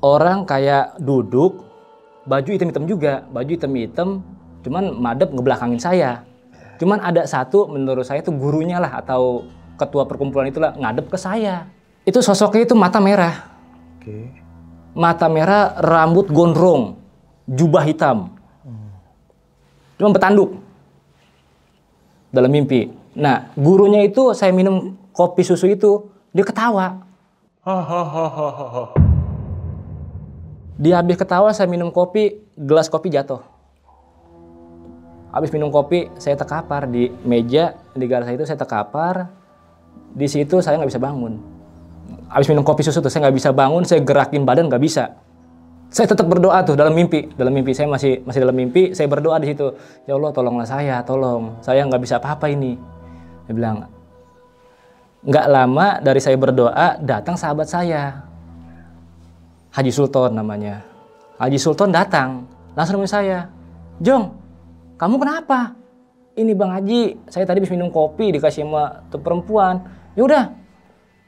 Orang kayak duduk, baju hitam-hitam juga, cuman madep ngebelakangin saya. Cuman ada satu, menurut saya itu gurunya lah, atau ketua perkumpulan itulah, ngadep ke saya. Itu sosoknya itu mata merah. Mata merah, rambut gondrong, jubah hitam. Cuma bertanduk. Dalam mimpi. Nah, gurunya itu saya minum kopi susu itu, dia ketawa. Dia habis ketawa, saya minum kopi, gelas kopi jatuh. Habis minum kopi, saya terkapar di meja, di garasi itu saya terkapar. Di situ saya nggak bisa bangun. habis minum kopi susu tuh saya nggak bisa bangun, saya gerakin badan nggak bisa. Saya tetap berdoa tuh dalam mimpi saya masih dalam mimpi, saya berdoa di situ. Ya Allah tolonglah saya nggak bisa apa-apa ini. Dia bilang, nggak lama dari saya berdoa datang sahabat saya, Haji Sultan namanya. Haji Sultan datang, langsung nemuin saya, Jong, kamu kenapa? Ini Bang Haji, saya tadi habis minum kopi dikasih sama tuh perempuan. Yaudah,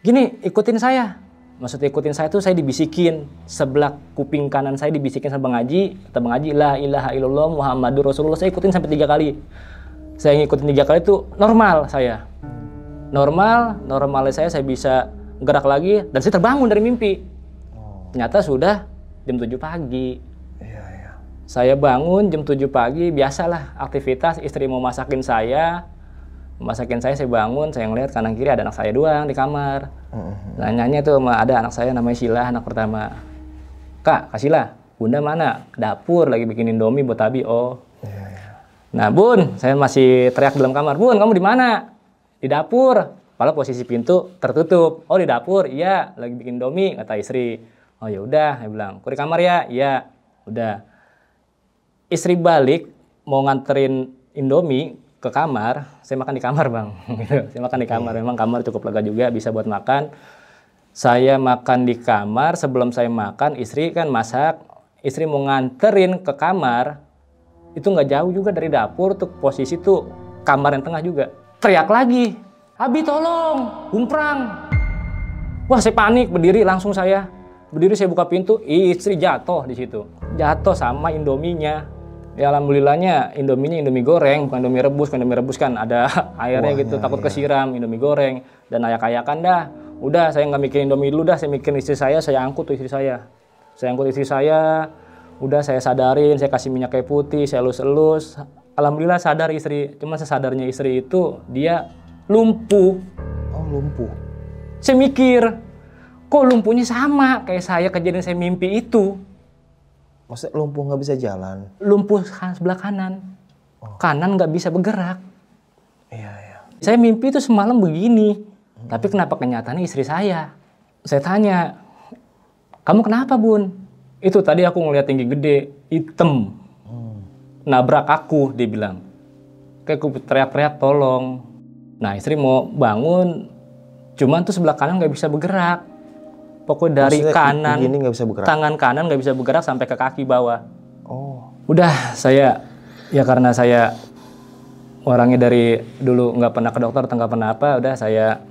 gini ikutin saya. Maksudnya ikutin saya tuh saya dibisikin, sebelah kuping kanan saya dibisikin sama Bang Haji, kata Bang Haji, la ilaha illallah Muhammadur Rasulullah. Saya ikutin sampai 3 kali. Saya ngikutin 3 kali itu normal saya. Normalnya saya bisa gerak lagi dan saya terbangun dari mimpi. Ternyata sudah jam 7 pagi. Saya bangun jam 7 pagi, biasalah aktivitas, istri mau masakin saya, bangun, saya ngeliat kanan kiri ada anak saya doang di kamar. Nanyanya tuh ada anak saya namanya Sila, anak pertama. Kak Sila, Bunda mana? Dapur lagi bikin Indomie buat Abi. Oh. Nah Bun, saya masih teriak dalam kamar, Bun kamu di mana? Di dapur. Padahal posisi pintu tertutup. Oh di dapur, iya lagi bikin Indomie kata istri. Oh ya udah, saya bilang, "Kau di kamar ya?" Iya. Udah. Istri balik mau nganterin Indomie ke kamar, saya makan di kamar Bang. Saya makan di kamar, memang kamar cukup lega juga, bisa buat makan. Saya makan di kamar, sebelum saya makan istri kan masak, istri mau nganterin ke kamar, itu nggak jauh juga dari dapur tuh, posisi tuh kamar yang tengah juga. Teriak lagi, Abi tolong, Gumprang. Wah saya panik, berdiri langsung saya. Berdiri saya buka pintu, istri jatuh di situ. Jatuh sama Indominya. Ya alhamdulillahnya Indominya Indomie goreng, bukan Indomie rebus. Kan Indomie rebus kan ada airnya gitu, takut kesiram. Indomie goreng dan ayak-ayakan dah. Udah saya nggak mikirin Indomie dulu dah, saya mikirin istri saya angkut tuh istri saya. Saya angkut istri saya, udah saya sadarin, saya kasih minyak kayu putih, saya elus-elus. Alhamdulillah sadar istri, cuma sesadarnya istri itu dia lumpuh. Oh lumpuh. Saya mikir, kok lumpuhnya sama kayak saya kejadian saya mimpi itu. Maksudnya lumpuh nggak bisa jalan? Lumpuh sebelah kanan. Kanan nggak bisa bergerak. Iya. Saya mimpi itu semalam begini. Tapi kenapa kenyataannya istri saya? Saya tanya, kamu kenapa Bun? Itu tadi aku ngeliat tinggi gede, hitam. Nabrak aku, dia bilang. Kayak aku teriak-teriak tolong. Nah istri mau bangun, cuman tuh sebelah kanan nggak bisa bergerak. Pokoknya dari kanan, tangan kanan nggak bisa bergerak sampai ke kaki bawah. Oh. Udah saya, ya karena saya orangnya dari dulu nggak pernah ke dokter, nggak pernah apa, udah saya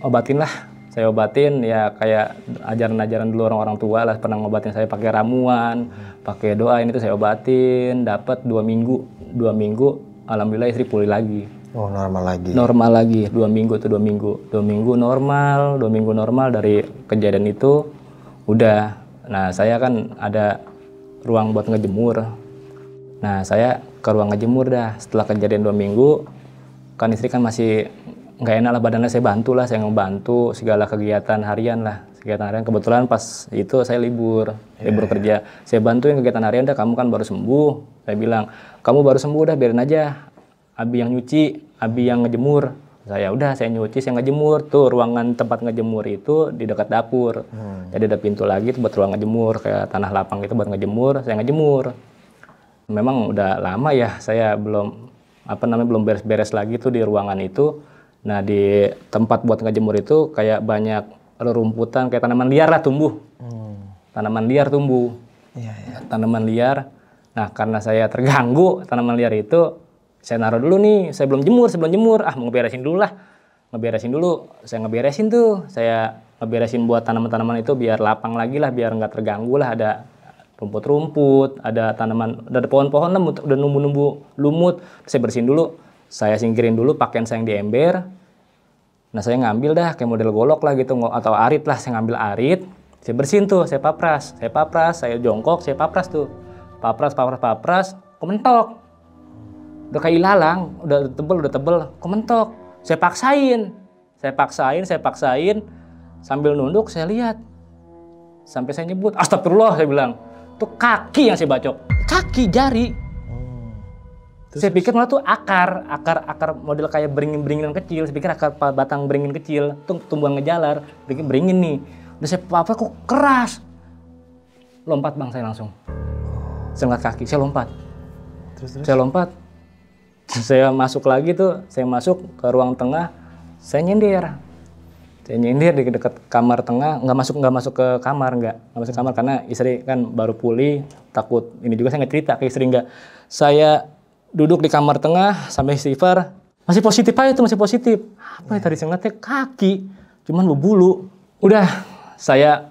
obatin lah. Saya obatin ya kayak ajaran-ajaran dulu orang-orang tua lah, pernah ngobatin saya pakai ramuan, pakai doa, ini tuh saya obatin, dapat 2 minggu, alhamdulillah istri pulih lagi. Oh normal lagi. Normal lagi, 2 minggu normal dari kejadian itu udah. Nah saya kan ada ruang buat ngejemur. Nah saya ke ruang ngejemur dah. Setelah kejadian 2 minggu, kan istri kan masih nggak enak lah badannya, saya ngebantu segala kegiatan harian lah. Kebetulan pas itu saya libur kerja. Saya bantuin kegiatan harian dah, kamu kan baru sembuh. Saya bilang, kamu baru sembuh dah biarin aja. Abi yang nyuci, Abi yang ngejemur. Saya nyuci, saya ngejemur. Tuh ruangan tempat ngejemur itu di dekat dapur. Jadi ada pintu lagi tuh buat ruang ngejemur, kayak tanah lapang itu buat ngejemur, saya ngejemur. Memang udah lama ya saya belum beres-beres lagi tuh di ruangan itu. Nah, di tempat buat ngejemur itu kayak banyak rerumputan, kayak tanaman liar lah tumbuh. Tanaman liar tumbuh. Tanaman liar. Nah, karena saya terganggu tanaman liar itu, saya naruh dulu nih, saya belum jemur, mau ngeberesin dulu. Saya ngeberesin tuh, saya ngeberesin buat tanaman-tanaman itu biar lapang lagi lah, biar nggak terganggu lah, ada rumput-rumput, ada tanaman, ada pohon-pohon udah numbu-numbu lumut, saya bersihin dulu, saya singkirin dulu pakaian saya yang di ember. Nah saya ngambil dah kayak model golok lah gitu, atau arit lah, saya ngambil arit, saya bersihin tuh, saya papras, saya jongkok, saya papras tuh, papras, kementok. Udah kayak ilalang, udah tebel, kementok. Saya paksain, sambil nunduk saya lihat. Sampai saya nyebut, astagfirullah saya bilang. Itu kaki yang saya bacok, kaki jari. Saya pikir malah tuh akar model kayak beringin-beringinan kecil. Saya pikir akar batang beringin kecil, tuh tumbuhan ngejalar. Pikir beringin nih. Udah saya apa kok keras. Lompat bang saya langsung. Saya ngeliat kaki, saya lompat. Terus? Saya lompat. Saya masuk lagi tuh, saya masuk ke ruang tengah. Saya nyender. Saya nyender di dekat kamar tengah, nggak masuk ke kamar, nggak masuk kamar karena istri kan baru pulih, takut ini juga saya nggak cerita ke istri nggak. Saya duduk di kamar tengah sampai istighfar, masih positif aja tuh, masih positif. Apa ya tadi saya ngeliatnya kaki, cuman berbulu. Udah, saya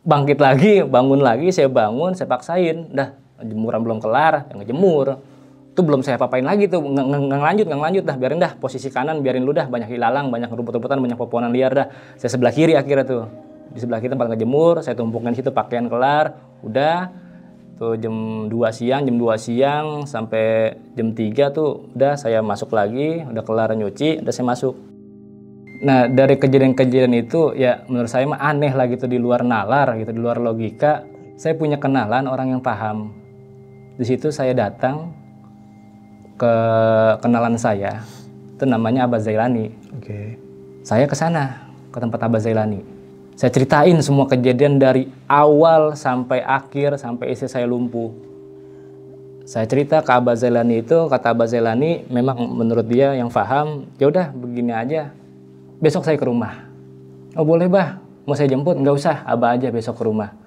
bangkit lagi, bangun lagi, saya bangun, saya paksain. Udah, jemuran belum kelar, yang ngejemur. Itu belum saya apa-apain lagi tuh, nggak lanjut dah, biarin dah posisi kanan, biarin lu dah, banyak ilalang, banyak rumput-rumputan, banyak pepohonan liar dah. Saya sebelah kiri akhirnya tuh, di sebelah kiri tempat ngejemur, saya tumpukin di situ pakaian kelar, udah tuh jam 2 siang sampai jam 3 tuh udah saya masuk lagi, udah kelar nyuci, udah saya masuk. Nah dari kejadian-kejadian itu ya menurut saya mah aneh lah gitu, di luar nalar gitu, di luar logika. Saya punya kenalan orang yang paham. Di situ saya datang ke kenalan saya, itu namanya Abah Zailani. Saya ke sana, ke tempat Abah Zailani. Saya ceritain semua kejadian dari awal sampai akhir, sampai istri saya lumpuh. Saya cerita ke Abah Zailani itu, kata Abah Zailani, memang menurut dia yang paham, ya udah begini aja, besok saya ke rumah. Oh boleh bah, mau saya jemput? Nggak usah, Abah aja besok ke rumah.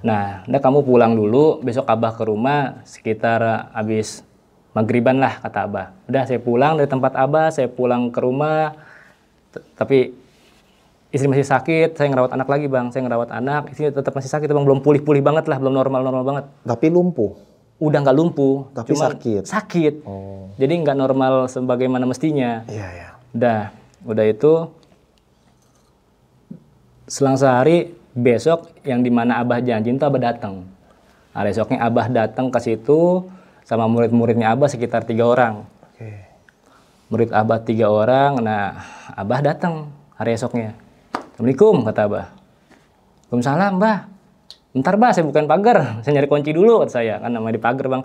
Nah, udah kamu pulang dulu, besok Abah ke rumah sekitar habis maghriban lah, kata Abah. Udah saya pulang dari tempat Abah, saya pulang ke rumah, tapi istri masih sakit, saya ngerawat anak lagi bang, saya ngerawat anak, istri tetap masih sakit bang, belum pulih-pulih banget lah, belum normal-normal banget. Tapi lumpuh? Udah nggak lumpuh, tapi cuma sakit. Oh. Jadi nggak normal sebagaimana mestinya. Iya. Udah itu, selang sehari, besok yang dimana Abah janji itu Abah datang. Nah, besoknya Abah datang ke situ, sama murid-muridnya Abah sekitar 3 orang. Murid Abah 3 orang, nah Abah datang hari esoknya. Assalamualaikum, kata Abah. Waalaikumsalam, Bah. Bentar, Bah, saya bukain pagar. Saya nyari kunci dulu, kata saya. Kan namanya di pagar, Bang.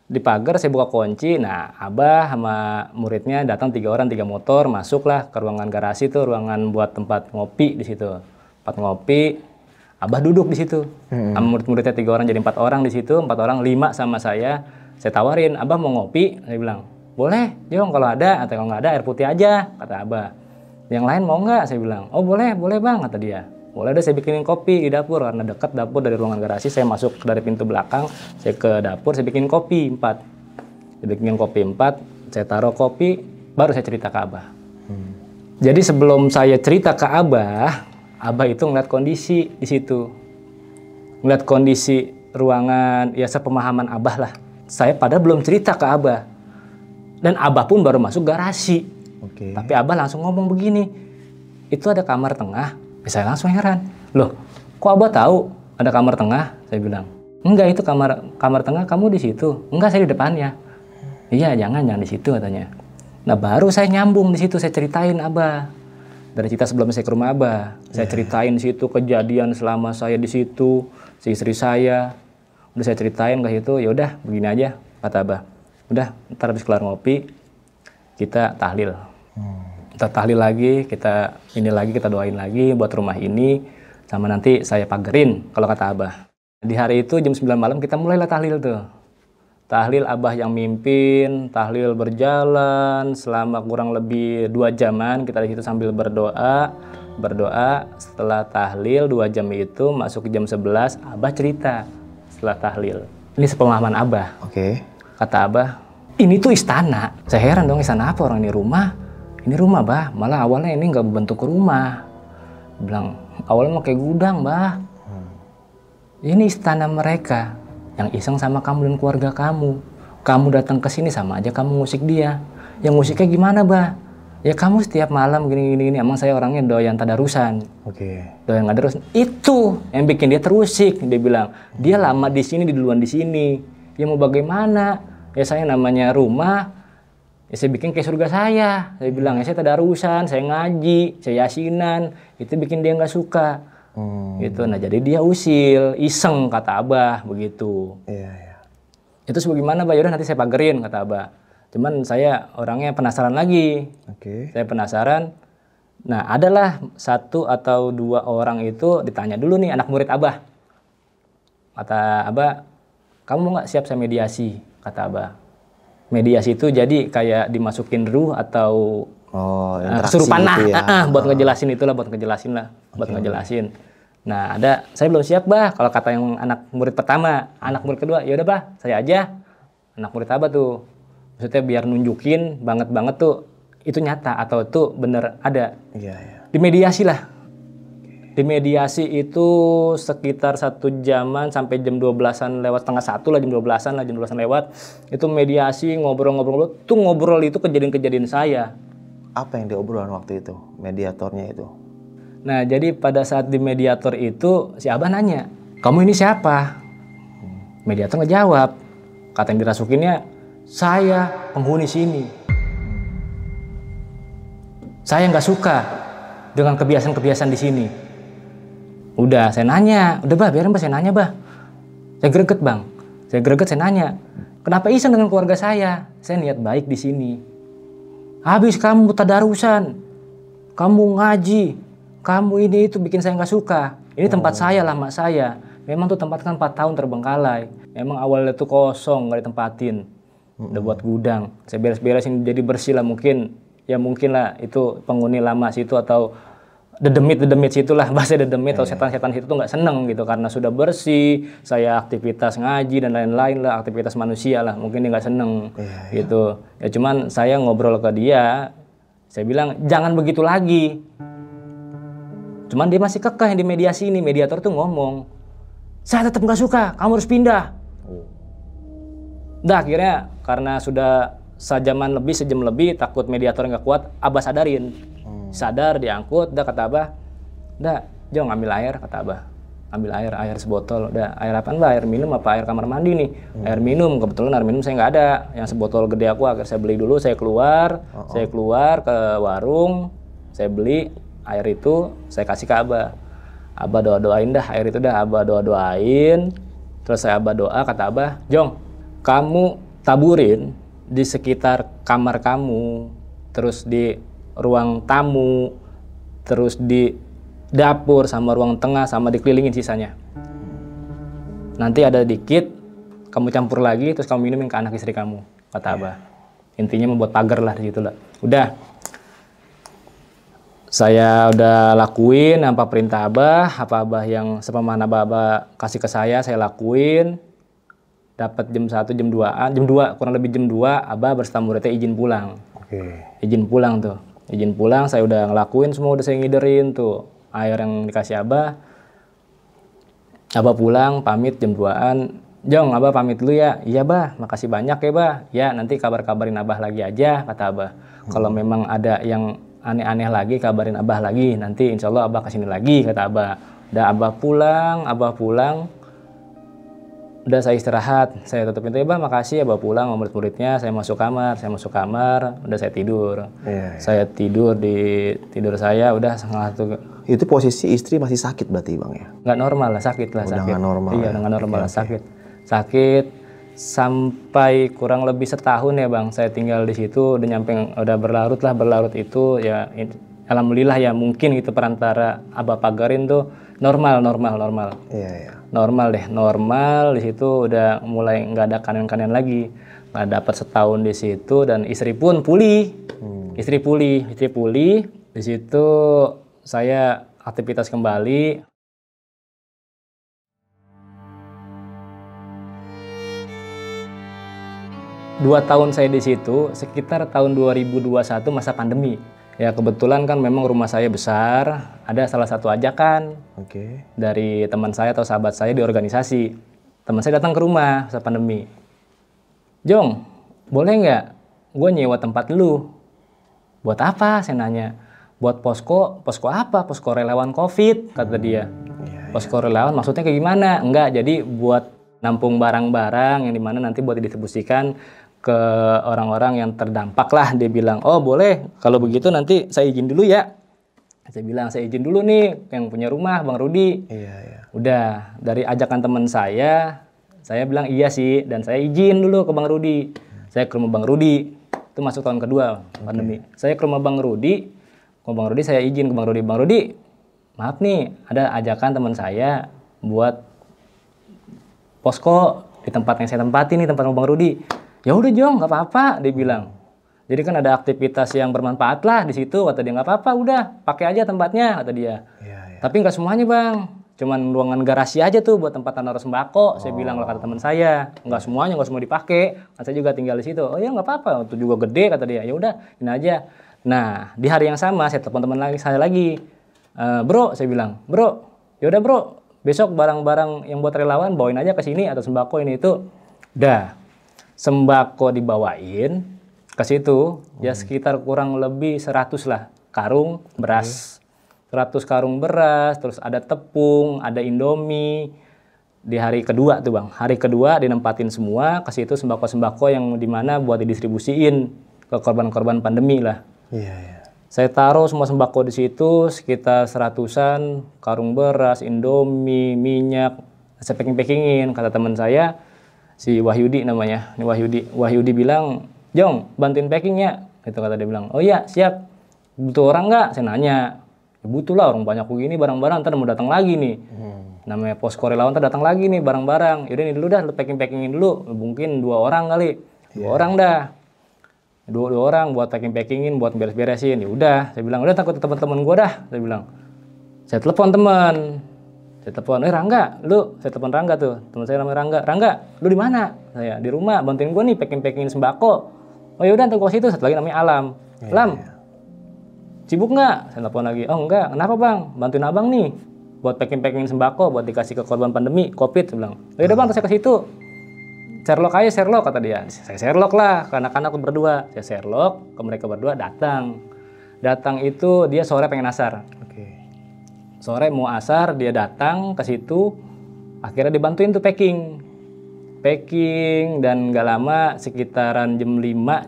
Di pagar saya buka kunci. Nah, Abah sama muridnya datang 3 orang, 3 motor. Masuklah ke ruangan garasi tuh, ruangan buat tempat ngopi di situ. Tempat ngopi. Abah duduk di situ. Sama murid-muridnya 3 orang, jadi 4 orang di situ. 4 orang, 5 sama saya. Saya tawarin, Abah mau ngopi? Saya bilang, boleh, Jong, kalau ada. Atau kalau nggak ada, air putih aja, kata Abah. Yang lain mau nggak? Saya bilang, oh boleh bang, kata dia. Boleh deh, saya bikinin kopi di dapur, karena dekat dapur dari ruangan garasi. Saya masuk dari pintu belakang, saya ke dapur, saya bikin kopi 4. Saya bikin kopi 4, saya taruh kopi, baru saya cerita ke Abah. Jadi sebelum saya cerita ke Abah itu ngeliat kondisi di situ. Ngeliat kondisi ruangan, ya sepemahaman Abah lah. Saya padahal belum cerita ke Abah. Dan Abah pun baru masuk garasi. Tapi Abah langsung ngomong begini, itu ada kamar tengah. Saya langsung heran, loh kok Abah tahu ada kamar tengah? Saya bilang, enggak, itu kamar tengah kamu di situ. Enggak, saya di depannya. Iya, jangan di situ, katanya. Nah baru saya nyambung di situ, saya ceritain Abah. Dari cerita sebelum saya ke rumah Abah, saya ceritain di situ kejadian selama saya di situ, si istri saya. Udah saya ceritain ke situ, ya udah begini aja, kata Abah. Udah, ntar habis kelar ngopi, kita tahlil. Kita tahlil lagi, kita doain lagi buat rumah ini, sama nanti saya pagerin, kalau kata Abah. Di hari itu jam 9 malam kita mulailah tahlil tuh. Tahlil Abah yang mimpin, tahlil berjalan selama kurang lebih 2 jaman, kita di situ sambil berdoa. Setelah tahlil 2 jam itu, masuk ke jam 11, Abah cerita setelah tahlil. Ini sepemahaman Abah. Kata Abah, ini tuh istana. Saya heran dong, istana apa orang ini? Rumah? Ini rumah, Bah. Malah awalnya ini nggak berbentuk rumah. Bilang, awalnya mau kayak gudang, Bah. Ini istana mereka. Yang iseng sama kamu dan keluarga kamu. Kamu datang ke sini sama aja kamu ngusik dia. Yang ngusiknya gimana, Bah? Ya kamu setiap malam gini. Emang saya orangnya doyan tadarusan. Doyan ngadarusan. Itu yang bikin dia terusik. Dia bilang, dia lama di sini, duluan di sini. Ya mau bagaimana? Ya saya namanya rumah. Ya saya bikin kayak surga saya. Saya bilang, ya saya tadarusan, saya ngaji, saya yasinan. Itu bikin dia nggak suka. Gitu. Nah jadi dia usil, iseng, kata Abah begitu. Itu sebagaimana, Bah? Yaudah nanti saya pagerin, kata Abah. Cuman saya orangnya penasaran lagi. Oke. Saya penasaran. Nah, adalah 1 atau 2 orang itu ditanya dulu nih anak murid Abah. Kata Abah, kamu mau nggak siap saya mediasi? Kata Abah. Mediasi itu jadi kayak dimasukin ruh atau kesurupan lah, gitu ya. buat ngejelasin itulah, buat ngejelasin lah, buat ngejelasin. Nah, saya belum siap bah, kalau kata yang anak murid pertama, anak murid kedua, ya udah bah, saya aja. Anak murid Abah tuh, maksudnya biar nunjukin banget tuh itu nyata atau itu bener ada. Iya, iya. Dimediasi lah. Dimediasi itu sekitar 1 jaman sampai jam 12-an lewat, setengah 1 lah, jam 12-an lewat. Itu mediasi, ngobrol-ngobrol, tuh ngobrol itu kejadian-kejadian saya. Apa yang diobrolin waktu itu, mediatornya itu? Nah, jadi pada saat di mediator itu, si Abah nanya, kamu ini siapa? Mediator ngejawab, kata yang dirasukinnya, saya penghuni sini. Saya nggak suka dengan kebiasaan-kebiasaan di sini. Udah, saya nanya, udah bah, biarin bah, saya nanya bah. Saya greget bang, saya nanya, kenapa iseng dengan keluarga saya? Saya niat baik di sini. Habis kamu tadarusan, kamu ngaji, kamu ini itu bikin saya nggak suka. Ini tempat saya, lama saya. Memang tuh tempat kan 4 tahun terbengkalai. Memang awalnya tuh kosong, nggak ditempatin. Udah buat gudang. Saya beres-beresin jadi bersih lah mungkin. Ya mungkin lah itu penghuni lama situ atau dedemit situ lah. Bahasa dedemit atau setan-setan situ tuh nggak seneng gitu. Karena sudah bersih, saya aktivitas ngaji dan lain-lain lah. Aktivitas manusia lah. Mungkin dia nggak seneng gitu. Ya cuman saya ngobrol ke dia. Saya bilang jangan begitu lagi. Cuman dia masih kekeh di mediasi ini. Mediator tuh ngomong, saya tetap nggak suka, kamu harus pindah. Udah akhirnya karena sudah sejam lebih, takut mediator nggak kuat, Abah sadarin. Sadar, diangkut, udah kata Abah, udah, Jong ambil air, kata Abah. Ambil air sebotol, udah, air apaan Bah? Air minum apa air kamar mandi nih? Air minum, kebetulan air minum saya nggak ada. Yang sebotol gede aku, akhirnya saya beli dulu, saya keluar ke warung, saya beli air itu, saya kasih ke Abah. Abah doa-doain dah, air itu dah, Abah doa-doain. Terus saya Abah doa, kata Abah, Jong, kamu taburin di sekitar kamar kamu, terus di ruang tamu, terus di dapur sama ruang tengah sama dikelilingin sisanya. Nanti ada dikit, kamu campur lagi, terus kamu minumin ke anak istri kamu, kata Abah. Intinya membuat pagar lah di situ lah. Udah, saya udah lakuin apa perintah Abah, apa Abah yang sepemahaman Abah kasih ke saya lakuin. Dapat jam 1, jam 2, kurang lebih jam 2, Abah bersama muridnya izin pulang. Izin pulang tuh. Izin pulang, saya udah ngelakuin semua, udah saya ngiderin tuh. Air yang dikasih Abah. Abah pulang, pamit jam 2-an. Jong, Abah pamit dulu ya. Iya Bah, makasih banyak ya Bah. Ya, nanti kabarin Abah lagi aja, kata Abah. Kalau memang ada yang aneh-aneh lagi, kabarin Abah lagi. Nanti insya Allah Abah kesini lagi, kata Abah. Udah Abah pulang. Udah saya istirahat, saya tutup pintu, ya Bah makasih ya Bah pulang sama murid-muridnya, saya masuk kamar, udah saya tidur. Saya tidur di tidur saya, udah setengah 1. Itu posisi istri masih sakit berarti Bang ya? Nggak normal lah, sakit lah. Udah nggak normal. Iya, nggak normal lah, sakit sampai kurang lebih setahun ya Bang, saya tinggal di situ, udah berlarut itu ya. Alhamdulillah ya, mungkin gitu perantara Abah pagarin tuh normal. Iya. Normal di situ udah mulai nggak ada kanen-kanen lagi. Nah, dapat setahun di situ dan istri pun pulih. Istri pulih. Di situ saya aktivitas kembali. Dua tahun saya di situ, sekitar tahun 2021 masa pandemi. Ya kebetulan kan memang rumah saya besar, ada salah satu ajakan dari teman saya atau sahabat saya di organisasi. Teman saya datang ke rumah saat pandemi. Jong, boleh nggak gue nyewa tempat lu? Buat apa? Saya nanya. Buat posko apa? Posko relawan COVID, kata dia. Posko relawan maksudnya kayak gimana? Enggak, jadi buat nampung barang-barang yang dimana nanti buat didistribusikan ke orang-orang yang terdampak lah. Dia bilang, oh boleh, kalau begitu nanti saya izin dulu ya. Saya bilang, saya izin dulu nih yang punya rumah, Bang Rudi. Udah, dari ajakan teman saya bilang iya sih, dan saya izin dulu ke Bang Rudi. Saya ke rumah Bang Rudi, itu masuk tahun kedua pandemi. Saya ke rumah Bang Rudi, saya izin ke Bang Rudi, maaf nih, ada ajakan teman saya buat posko di tempat yang saya tempati nih, tempat Bang Rudi. Ya udah Jong, nggak apa-apa, dia bilang. Jadi kan ada aktivitas yang bermanfaat lah di situ, kata dia. Nggak apa-apa, udah pakai aja tempatnya, kata dia. Tapi nggak semuanya Bang, cuman ruangan garasi aja tuh buat tempat naruh sembako. Saya bilang, kata teman saya, nggak semuanya, nggak semua dipakai. Saya juga tinggal di situ. Oh ya nggak apa-apa, itu juga gede, kata dia. Ya udah, ini aja. Nah di hari yang sama saya telepon teman saya lagi, bro, saya bilang, bro, yaudah bro, besok barang-barang yang buat relawan bawain aja ke sini atau sembako ini itu. Udah, sembako dibawain ke situ, ya sekitar kurang lebih 100 lah karung beras. 100 karung beras, terus ada tepung, ada Indomie. Di hari kedua tuh Bang, hari kedua dinempatin semua ke situ sembako-sembako yang dimana buat didistribusiin ke korban-korban pandemi lah. Saya taruh semua sembako di situ sekitar 100-an karung beras, Indomie, minyak. Saya packing-packingin, kata teman saya, si Wahyudi namanya. Ini Wahyudi bilang, Jong, bantuin packingnya. Gitu kata dia bilang. Oh iya, siap. Butuh orang nggak? Saya nanya. Ya, butuh lah, orang banyak begini barang-barang, ntar mau datang lagi nih. Namanya posko relawan, ntar datang lagi nih barang-barang. Yaudah ini dulu dah, lu packing-packingin dulu. Mungkin 2 orang kali. 2 orang dah. 2 orang buat packing-packingin, buat beres-beresin. Ya udah, saya bilang, udah takut teman-teman gua dah. Saya bilang. Saya telepon teman. Saya telepon, Rangga, saya telepon Rangga tuh. Teman saya namanya Rangga. Rangga, lu di mana? Saya di rumah, bantuin gua nih packing-packingin sembako. Oh yaudah, ntar gua situ. Satu lagi namanya Alam. Alam, sibuk nggak? Saya telepon lagi. Oh enggak, kenapa Bang? Bantuin abang nih buat packing-packingin sembako buat dikasih ke korban pandemi COVID. Saya bilang, ya udah Bang, saya ke situ. Sherlock kata dia. Saya Sherlock lah, ke anak-anak berdua. Saya Sherlock, ke mereka berdua datang. Datang itu dia sore pengen asar. Sore mau asar, dia datang ke situ. Akhirnya dibantuin tuh packing dan gak lama sekitaran jam 5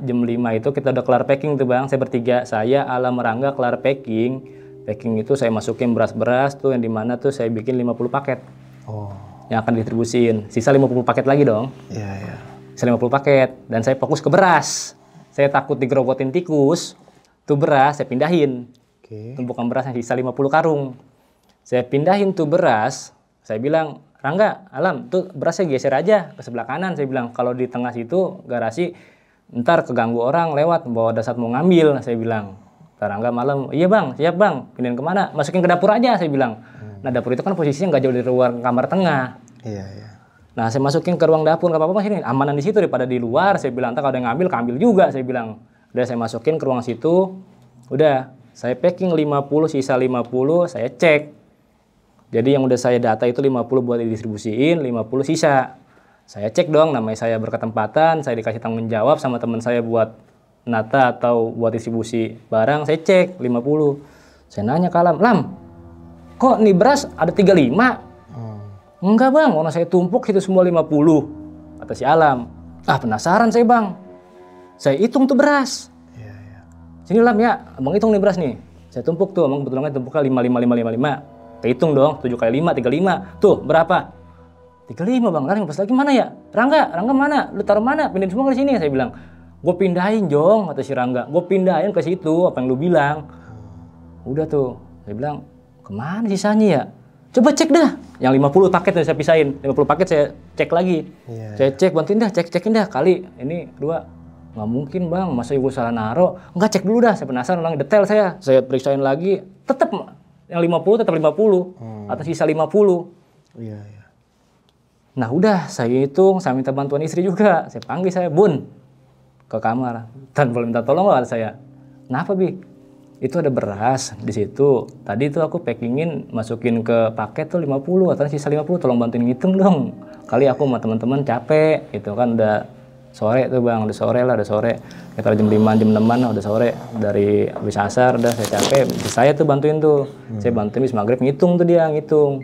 itu kita udah kelar packing tuh Bang. Saya bertiga, saya, Alam, Rangga kelar packing itu saya masukin beras-beras tuh yang dimana tuh saya bikin 50 paket yang akan distribusiin. Sisa 50 paket lagi dong. Sisa 50 paket dan saya fokus ke beras. Saya takut digerogotin tikus, tuh beras saya pindahin. Tumpukan beras yang sisa 50 karung saya pindahin tuh beras. Saya bilang, Rangga, Alam, tuh berasnya geser aja ke sebelah kanan. Saya bilang, kalau di tengah situ garasi, ntar keganggu orang lewat, bawa dasar mau ngambil. Saya bilang, Rangga malam, iya Bang, siap Bang, pindahin kemana? Masukin ke dapur aja, saya bilang. Nah dapur itu kan posisinya nggak jauh dari luar kamar tengah. Nah saya masukin ke ruang dapur, nggak apa-apa Mas, ini amanan di situ daripada di luar. Saya bilang, ntar kalau ada yang ngambil, kambil juga. Saya bilang, udah saya masukin ke ruang situ, udah saya packing 50, sisa 50, saya cek. Jadi yang udah saya data itu 50 buat didistribusiin, 50 sisa. Saya cek dong, namanya saya berketempatan, saya dikasih tanggung jawab sama teman saya buat nata atau buat distribusi barang, saya cek 50. Saya nanya ke Alam, Lam, kok nih beras ada 35? Enggak Bang, orang saya tumpuk itu semua 50. Kata si Alam, penasaran saya Bang. Saya hitung tuh beras. Sini Lam ya, Abang hitung nih beras nih. Saya tumpuk tuh, Abang kebetulan tumpuknya 55. Hitung dong, 7 kali 5, 35. Tuh, berapa? 35 Bang. Lalu pas lagi mana ya? Rangga mana? Lu taruh mana? Pindahin semua ke sini. Saya bilang, gue pindahin Jong, kata si Rangga. Gue pindahin ke situ, apa yang lu bilang. Udah tuh. Saya bilang, kemana sisanya ya? Coba cek dah. Yang 50 paket saya pisahin. 50 paket saya cek lagi. Saya cek, bantuin dah, cekin dah. Kali ini 2. Nggak mungkin Bang, masa gue salah naro. Enggak, cek dulu dah. Saya penasaran, orang detail saya. Saya periksain lagi, tetap yang 50 tetap 50 atau sisa 50. Nah udah saya hitung, saya minta bantuan istri juga. Saya panggil saya, Bun, ke kamar. Dan boleh minta tolong nggak saya? Kenapa Bi? Itu ada beras di situ. Tadi tuh aku packingin, masukin ke paket tuh 50 atau sisa 50. Tolong bantuin ngitung dong. Kali aku sama teman-teman capek, gitu kan udah sore tuh Bang, udah sore. Kita jam 5, jam 6-an udah sore. Dari habis asar udah saya capek. Saya tuh bantuin tuh. Saya bantuin habis maghrib ngitung tuh dia, ngitung.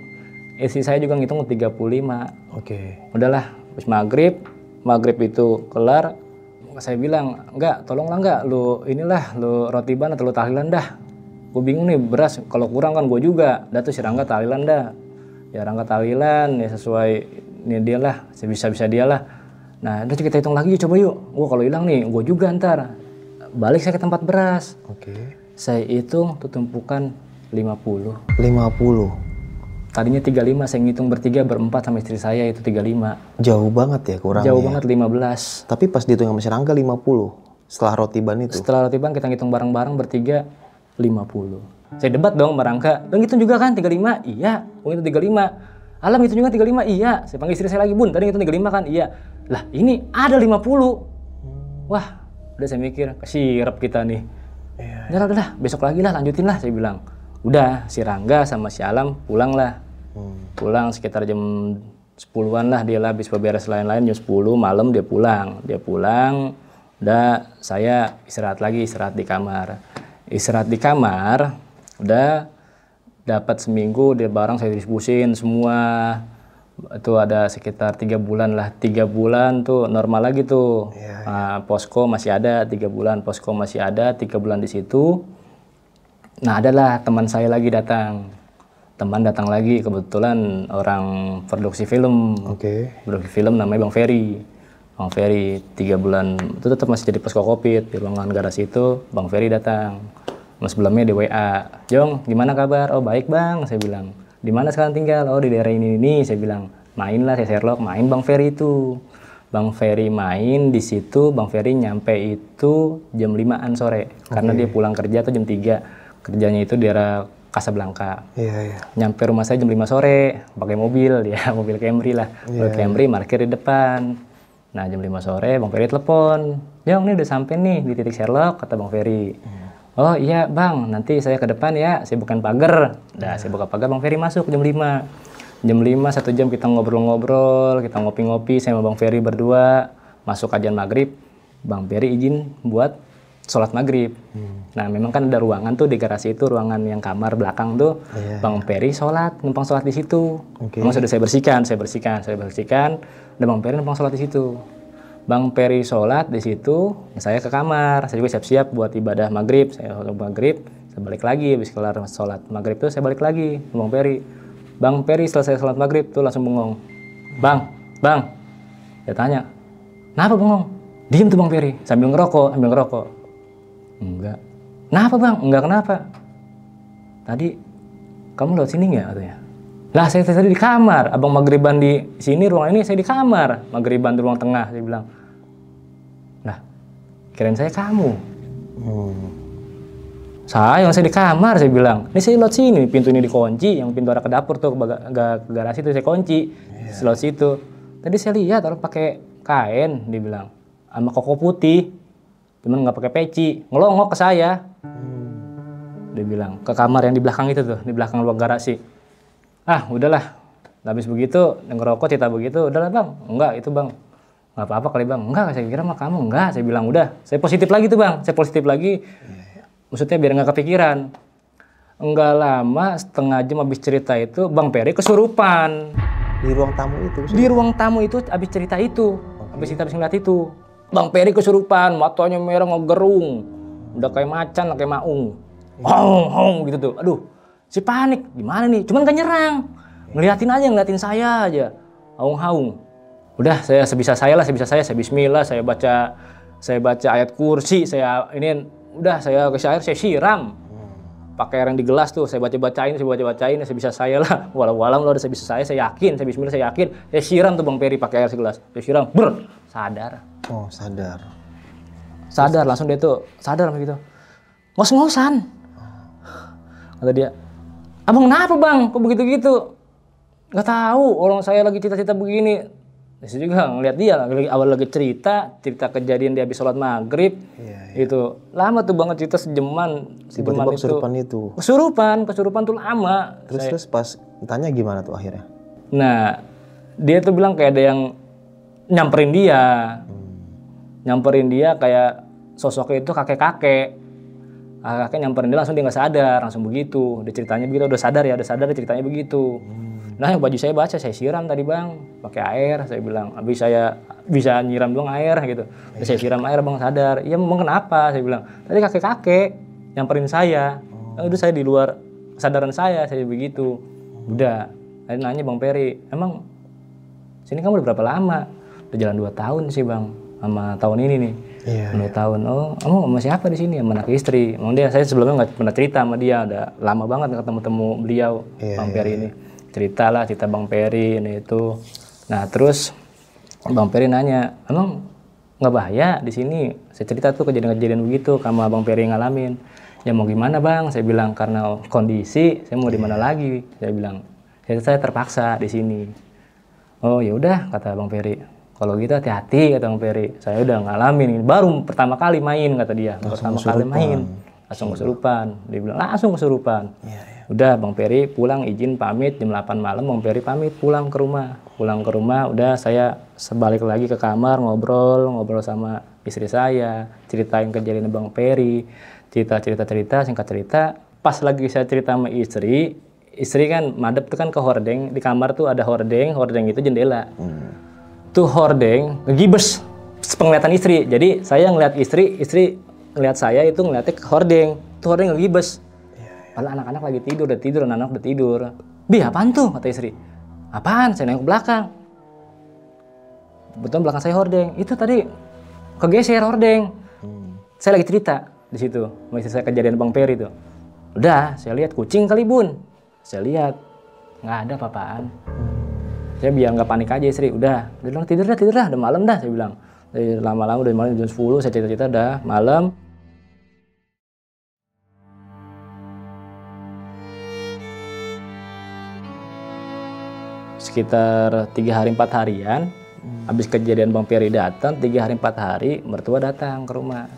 Istri saya juga ngitung 35. Udahlah, habis maghrib itu kelar. Saya bilang, tolonglah lu rotiban atau lu tahlilan dah. Gue bingung nih beras, kalau kurang kan gue juga. Dah tuh si Rangga tahlilan dah. Ya Rangga tahlilan, ya sesuai ini dia lah, sebisa-bisa dia lah. Nah, udah kita hitung lagi coba yuk. Gue kalau hilang nih, gue juga ntar. balik saya ke tempat beras. Oke. Saya hitung tuh tumpukan 50. 50. Tadinya 35, saya ngitung bertiga, berempat sama istri saya itu 35. Jauh banget ya kurangnya. Jauh banget 15. Tapi pas dihitung sama si Rangga 50. Setelah roti ban itu. Setelah roti ban kita ngitung bareng-bareng bertiga 50. Saya debat dong sama Rangga. Lo ngitung juga kan 35? Iya. Oh itu 35. Alam ngitung juga 35? Iya. Saya panggil istri saya lagi, Bun, tadi ngitung 35 kan? Iya. Lah ini ada 50. Wah, udah saya mikir, kesirep kita nih. Udah, besok lagi lah, lanjutin lah, saya bilang. Udah, si Rangga sama si Alam pulang lah. Pulang sekitar jam 10-an lah, dia lah habis beberes lain-lain, jam 10 malam dia pulang. Dia pulang, udah saya istirahat lagi, istirahat di kamar. Istirahat di kamar, udah dapat seminggu, dia barang saya diskusin semua. Itu ada sekitar 3 bulan lah, 3 bulan tuh normal lagi tuh. Nah, posko masih ada 3 bulan, posko masih ada 3 bulan di situ. Nah adalah teman saya lagi datang, teman datang lagi, kebetulan orang produksi film. Produksi film namanya Bang Ferry. Bang Ferry 3 bulan itu tetap masih jadi posko Covid di ruangan garasi itu. Bang Ferry datang, sebelumnya di WA, Jong gimana kabar? Oh baik bang, saya bilang. Di mana sekarang tinggal? Oh di daerah ini, saya bilang. Main lah, saya Sherlock, main Bang Ferry itu. Bang Ferry main di situ, Bang Ferry nyampe itu jam 5-an sore. Karena dia pulang kerja tuh jam 3. Kerjanya itu di daerah Casablanca. Nyampe rumah saya jam 5 sore, pakai mobil dia, mobil Camry lah. Mobil Camry parkir di depan. Nah jam 5 sore Bang Ferry telepon, Jong ini udah sampai nih di titik Sherlock, kata Bang Ferry. Oh iya bang, nanti saya ke depan ya, saya bukan pagar. Nah saya buka pagar, Bang Ferry masuk jam 5. Jam 5, 1 jam kita ngobrol-ngobrol, kita ngopi-ngopi, saya sama Bang Ferry berdua. Masuk kajian maghrib, Bang Ferry izin buat sholat maghrib. Nah memang kan ada ruangan tuh di garasi itu, ruangan yang kamar belakang tuh. Bang Ferry sholat, numpang sholat di situ. Memang sudah saya bersihkan. Dan Bang Ferry numpang sholat di situ. Bang Ferry sholat di situ, saya ke kamar. Saya juga siap-siap buat ibadah maghrib. Saya sholat maghrib, saya balik lagi. Habis kelar sholat maghrib tuh saya balik lagi ke Bang Ferry. Bang Ferry selesai sholat maghrib tuh langsung bengong. Bang. Saya tanya, kenapa bengong? Diem tuh Bang Ferry sambil ngerokok. Enggak. Kenapa bang? Enggak kenapa. Tadi kamu lewat sini nggak katanya? Lah saya tadi di kamar. Abang maghriban di sini, ruang ini, saya di kamar. Maghriban di ruang tengah, saya bilang. Lah, kirain saya kamu. Saya di kamar, saya bilang. Ini saya lewat sini, pintu ini dikunci. Yang pintu arah ke dapur tuh, ke garasi itu saya kunci. Lewat situ. Tadi saya lihat orang pakai kain, dia bilang. Sama koko putih. Cuman nggak pakai peci, ngelongok ke saya. Dia bilang ke kamar yang di belakang itu tuh, di belakang ruang garasi. Ah udahlah, habis begitu ngerokok cerita begitu, udahlah bang, enggak itu bang, nggak apa-apa kali bang, enggak saya kira mah kamu enggak, saya bilang udah, saya positif lagi tuh bang, saya positif lagi, maksudnya biar nggak kepikiran. Enggak lama, setengah jam habis cerita itu, Bang Ferry kesurupan. Di ruang tamu itu? Di ruang tamu itu habis cerita itu, habis ngeliat itu. Bang Ferry kesurupan, matanya merah ngegerung. Udah kayak macan, kayak maung. Hong gitu tuh. Aduh, si panik. Gimana nih? Cuman gak nyerang. Ngeliatin saya aja. Haung-haung. Udah, saya sebisa saya, saya bismillah, saya baca ayat kursi, saya kasih air, saya siram. Pakai air yang di gelas tuh, saya baca-bacain, saya bisa saya lah. Walau-walau udah saya bisa saya yakin, saya bismillah, saya yakin. Saya siram tuh Bang Ferry pakai air segelas. Saya siram, sadar. Oh, sadar. Sadar, langsung dia tuh sadar gitu. Ngos-ngosan. Kata dia, abang kenapa bang? Kok begitu-gitu? Gak tahu, orang saya lagi cerita-cerita begini. Saya juga ngeliat dia, awal lagi cerita kejadian dia habis sholat maghrib. Itu lama tuh banget cerita sejaman. Tiba-tiba kesurupan itu. Kesurupan tuh lama. Terus pas tanya gimana tuh akhirnya? Nah, dia tuh bilang kayak ada yang nyamperin dia kayak sosoknya itu kakek nyamperin dia, langsung dia nggak sadar, langsung begitu dia ceritanya begitu, udah sadar ceritanya begitu. Nah baju saya saya siram tadi bang pakai air, saya bilang habis saya bisa nyiram doang air gitu, saya siram air bang sadar. Iya bang kenapa, saya bilang tadi kakek nyamperin saya. Udah saya di luar kesadaran saya begitu. Udah saya nanya Bang Ferry, emang sini kamu udah berapa lama? Udah jalan 2 tahun sih bang, sama tahun ini nih. Iya. 10 tahun. Oh, kamu sama siapa di sini? Sama anak istri. Emang dia, saya sebelumnya nggak pernah cerita sama dia. Udah lama banget nggak ketemu beliau, Bang Peri ini. Cerita Bang Peri ini itu. Nah terus Bang Peri nanya, emang nggak bahaya di sini? Saya cerita tuh kejadian-kejadian begitu, sama Bang Peri ngalamin. Ya mau gimana Bang? Saya bilang karena kondisi, saya mau di mana lagi? Saya bilang, saya terpaksa di sini. Oh ya udah, kata Bang Peri. Kalau gitu hati-hati, kata Bang Peri. Saya udah ngalamin, baru pertama kali main, kata dia. Pertama kali main, langsung kesurupan. Dia bilang langsung kesurupan. Udah Bang Peri pulang, izin pamit jam 8 malam. Bang Peri pamit pulang ke rumah. Udah saya sebalik lagi ke kamar, ngobrol sama istri saya, ceritain kejadian Bang Peri, cerita, singkat cerita. Pas lagi saya cerita sama istri kan madep tuh kan ke hordeng, di kamar tuh ada hordeng itu jendela. Tuh hordeng ngegibes penglihatan istri. Jadi saya ngeliat istri ngeliat saya itu ngeliatnya ke hordeng. Tuh hordeng ngegibes. Padahal anak-anak lagi tidur, anak-anak udah tidur. Bi, apaan tuh? Kata istri. Apaan? Saya nengok ke belakang. Betul belakang saya hordeng. Itu tadi kegeser hordeng. Saya lagi cerita di situ. Masih saya kejadian Bang Peri itu. Udah, saya lihat kucing kali bun. Saya lihat nggak ada apa-apaan. Saya biar nggak panik aja istri. Udah tidur dah, udah malam dah. Saya bilang. Lama-lama udah malam jam 10. Saya cerita udah malam. Sekitar 3 hari 4 harian, habis kejadian Bang Peri datang, 3 hari 4 hari, mertua datang ke rumah.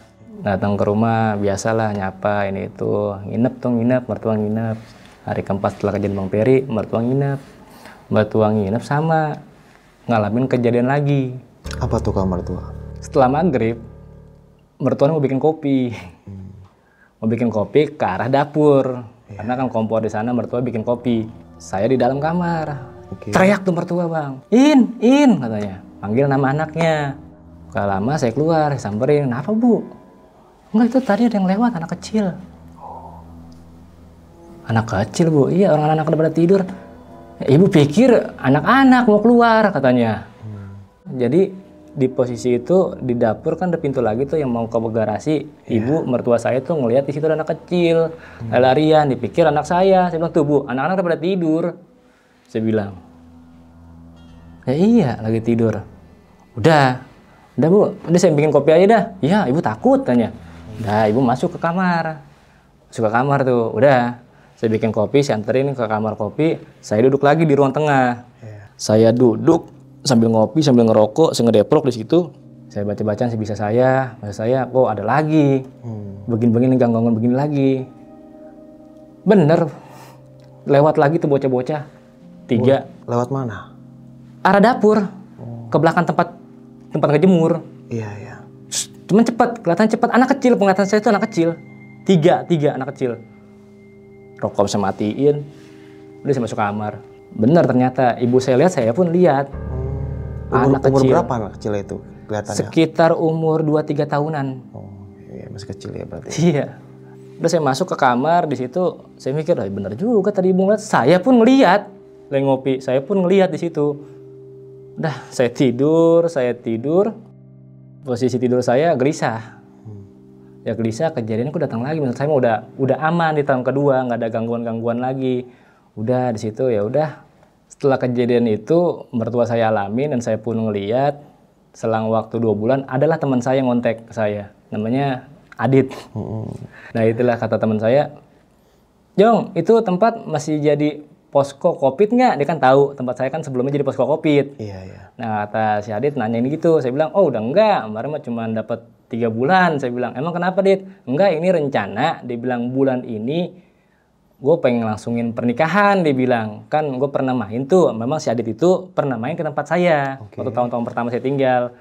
Biasalah nyapa ini itu, nginep, mertua nginep. Hari keempat setelah kejadian Bang Peri, mertua nginep sama ngalamin kejadian lagi. Apa tuh kamar tua? Setelah maghrib, mertua mau bikin kopi. Mau bikin kopi ke arah dapur. Karena kan kompor di sana, mertua bikin kopi. Saya di dalam kamar. Teriak tuh mertua Bang. In, katanya. Panggil nama anaknya. Gak lama saya keluar, saya samperin. Kenapa Bu? Enggak, itu tadi ada yang lewat, anak kecil. Anak kecil Bu? Iya, orang anak udah pada tidur. Ibu pikir anak-anak mau keluar, katanya. Jadi di posisi itu di dapur kan ada pintu lagi tuh yang mau ke garasi. Ibu mertua saya tuh ngelihat di situ ada anak kecil, larian. Dipikir anak saya. Saya bilang tuh Bu, anak-anak udah pada tidur. Saya bilang, ya iya lagi tidur. Udah Bu, udah saya bikin kopi aja dah. Iya, Ibu takut, tanya. Udah, Ibu masuk ke kamar. Tuh, udah. Saya bikin kopi, saya anterin ke kamar kopi. Saya duduk lagi di ruang tengah. Saya duduk sambil ngopi, sambil ngerokok, saya ngedeprok di situ. Saya baca-bacaan sebisa saya. Kok ada lagi. Begini-begini, gangguan begini lagi. Bener. Lewat lagi tuh bocah-bocah. 3. Lewat mana? Arah dapur. Ke belakang tempat ngejemur. Iya. Cuman kelihatan cepat. Anak kecil, penglihatan saya itu anak kecil. 3 anak kecil. Rokok saya matiin. Udah saya masuk kamar. Bener ternyata. Ibu saya lihat, saya pun lihat. Umur berapa anak kecil itu kelihatannya? Sekitar umur 2-3 tahunan. Oh, iya, masih kecil ya berarti. Iya. Udah saya masuk ke kamar, di situ saya mikir, bener juga tadi Ibu ngeliat. Saya pun ngeliat. Lagi ngopi, saya pun ngeliat di situ. Udah, saya tidur. Posisi tidur saya gelisah. Ya gelisah, kejadiannya aku datang lagi. Menurut saya udah aman di tahun kedua, nggak ada gangguan-gangguan lagi. Udah di situ ya udah. Setelah kejadian itu, mertua saya alamin dan saya pun ngeliat. Selang waktu 2 bulan, adalah teman saya yang ngontek ke saya. Namanya Adit. Nah itulah kata teman saya, Jong, itu tempat masih jadi posko Covid nggak? Dia kan tahu tempat saya kan sebelumnya jadi posko Covid. Iya. Nah kata si Adit nanyain gitu, saya bilang, oh udah enggak, kemarin mah cuma dapat 3 bulan. Saya bilang, emang kenapa Dit? Enggak, ini rencana. Dia bilang bulan ini gue pengen langsungin pernikahan. Dia bilang, kan gue pernah main tuh, memang si Adit itu pernah main ke tempat saya. Waktu tahun-tahun pertama saya tinggal.